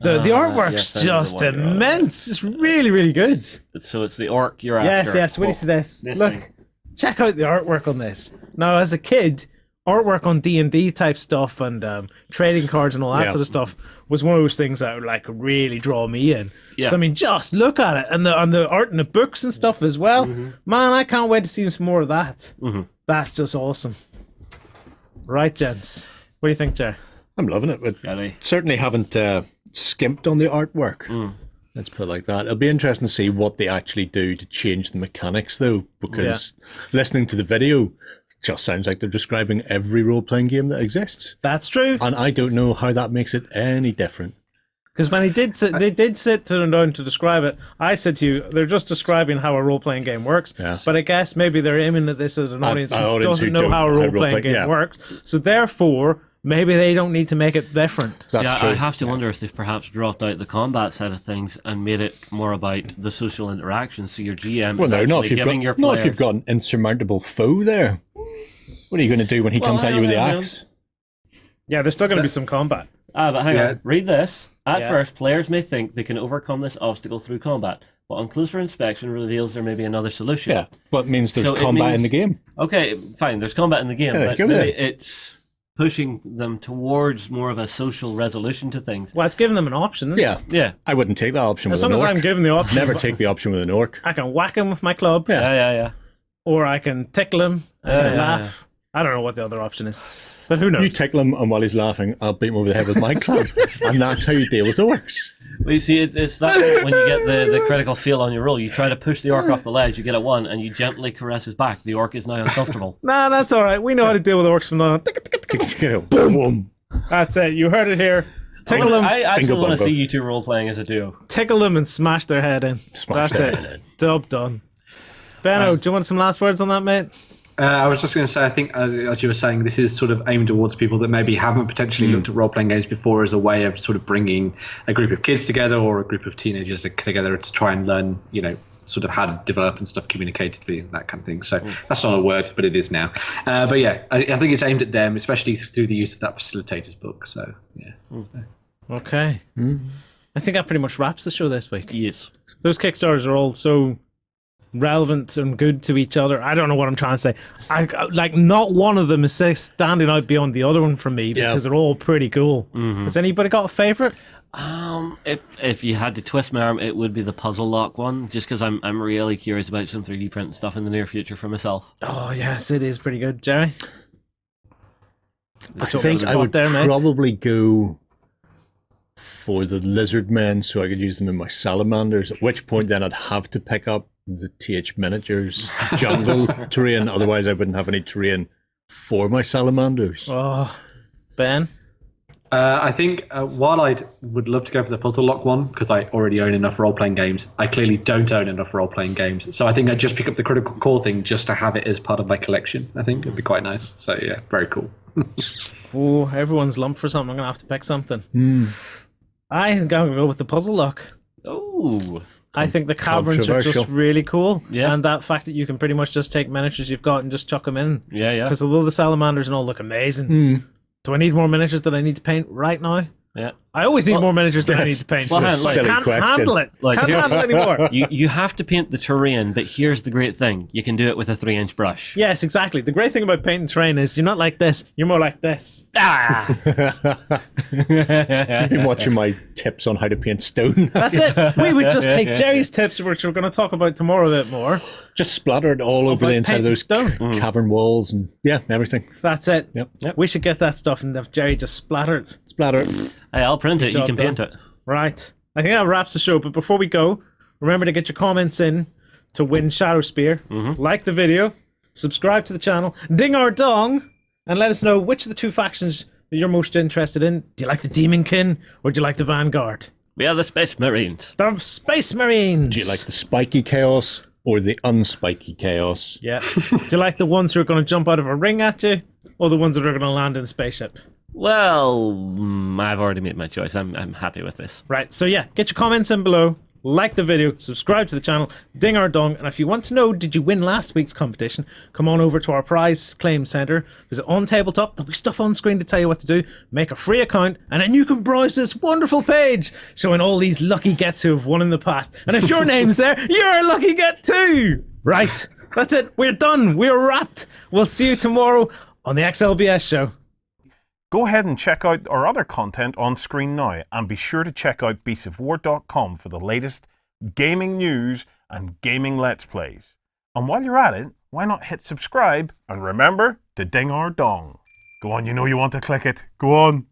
The artwork's yes, just immense. It's really, really good. So it's the orc you're after. Yes. What do you see this? Look, thing. check out the artwork on this. Now, as a kid, artwork on D&D type stuff and trading cards and all that sort of stuff was one of those things that would really draw me in. Yeah. So I mean, just look at it, and the art in the books and stuff as well. Man, I can't wait to see some more of that. That's just awesome. Right, gents. What do you think, Gerry? I'm loving it, but certainly haven't skimped on the artwork. Let's put it like that. It'll be interesting to see what they actually do to change the mechanics, though, because listening to the video, it just sounds like they're describing every role-playing game that exists. That's true. And I don't know how that makes it any different. Because when they did sit down to describe it, I said to you, they're just describing how a role-playing game works. Yeah. But I guess maybe they're aiming at this as an audience who doesn't know how a role-playing game works. So therefore, maybe they don't need to make it different. That's true. I have to wonder if they've perhaps dropped out the combat side of things and made it more about the social interaction. So your GM is actually giving your player... Not if you've got an insurmountable foe there. What are you going to do when he comes at you with the axe? Yeah, there's still going to be some combat. But hang on. Read this. At first, players may think they can overcome this obstacle through combat, but on closer inspection reveals there may be another solution. Yeah, but it means there's combat in the game. Okay, fine, there's combat in the game, but maybe it's pushing them towards more of a social resolution to things. Well, it's giving them an option, isn't it? Yeah. I wouldn't take that option with an orc. As long as I'm given the option. Never take the option with an orc. I can whack him with my club. Yeah. Or I can tickle him and laugh. I don't know what the other option is. But who knows? You tickle him, and while he's laughing, I'll beat him over the head with my club. And that's how you deal with orcs. Well, you see, it's that when you get the critical fail on your roll, you try to push the orc off the ledge, you get a 1, and you gently caress his back. The orc is now uncomfortable. Nah, that's all right. We know how to deal with orcs from now on. Boom. That's it. You heard it here. Tickle them. I actually want to see you two role-playing as a duo. Tickle them and smash their head in. That's it. Job done. Benno, do you want some last words on that, mate? I was just going to say, I think, as you were saying, this is sort of aimed towards people that maybe haven't potentially looked at role-playing games before as a way of sort of bringing a group of kids together or a group of teenagers together to try and learn, sort of how to develop and stuff communicatively, that kind of thing. So that's not a word, but it is now. But yeah, I think it's aimed at them, especially through the use of that facilitator's book. So, yeah. Okay. I think that pretty much wraps the show this week. Yes. Those Kickstarters are all so relevant and good to each other. I don't know what I'm trying to say. Not one of them is standing out beyond the other one for me because they're all pretty cool. Has anybody got a favourite? If you had to twist my arm, it would be the Puzzle Lock one, just because I'm really curious about some 3D print stuff in the near future for myself. Oh yes, it is pretty good, Gerry. I think I would probably go for the lizard men so I could use them in my salamanders, at which point then I'd have to pick up the TH Managers jungle terrain, otherwise I wouldn't have any terrain for my salamanders. Oh, Ben? I think while I would love to go for the Puzzle Lock one, because I already own enough role-playing games, I clearly don't own enough role-playing games. So I think I'd just pick up the Critical Core thing just to have it as part of my collection. I think it'd be quite nice. So yeah, very cool. Oh, everyone's lumped for something. I'm going to have to pick something. I think I'm going to go with the Puzzle Lock. Oh, I think the caverns are just really cool. Yeah. And that fact that you can pretty much just take miniatures you've got and just chuck them in. Yeah. Because although the salamanders and all look amazing, do I need more miniatures that I need to paint right now? Yeah. I always need more miniatures than I need to paint. Well, I can't handle it. Can't handle it anymore. You have to paint the terrain, but here's the great thing. You can do it with a 3-inch brush. Yes, exactly. The great thing about painting terrain is you're not like this. You're more like this. You've been watching my tips on how to paint stone. That's it. We would just take Gerry's tips, which we're going to talk about tomorrow a bit more. Just splatter it all over the inside of those cavern walls and everything. That's it. Yep. We should get that stuff and have Gerry just splatter it. Splatter it. Hey, I'll print it. You can paint it. Right. I think that wraps the show. But before we go, remember to get your comments in to win Shadowspear. Like the video, subscribe to the channel, ding our dong, and let us know which of the two factions that you're most interested in. Do you like the Demonkin or do you like the Vanguard? We are the Space Marines. The Space Marines. Do you like the spiky chaos or the unspiky chaos? Yeah. Do you like the ones who are going to jump out of a ring at you, or the ones that are going to land in a spaceship? Well, I've already made my choice. I'm happy with this. Right, so yeah, get your comments in below, like the video, subscribe to the channel, ding our dong, and if you want to know, did you win last week's competition, come on over to our prize claim center, visit OnTableTop, there'll be stuff on screen to tell you what to do, make a free account, and then you can browse this wonderful page showing all these lucky gets who have won in the past. And if your name's there, you're a lucky get too! Right, that's it, we're done, we're wrapped. We'll see you tomorrow on the XLBS show. Go ahead and check out our other content on screen now, and be sure to check out beastsofwar.com for the latest gaming news and gaming let's plays. And while you're at it, why not hit subscribe and remember to ding our dong. Go on, you know you want to click it. Go on.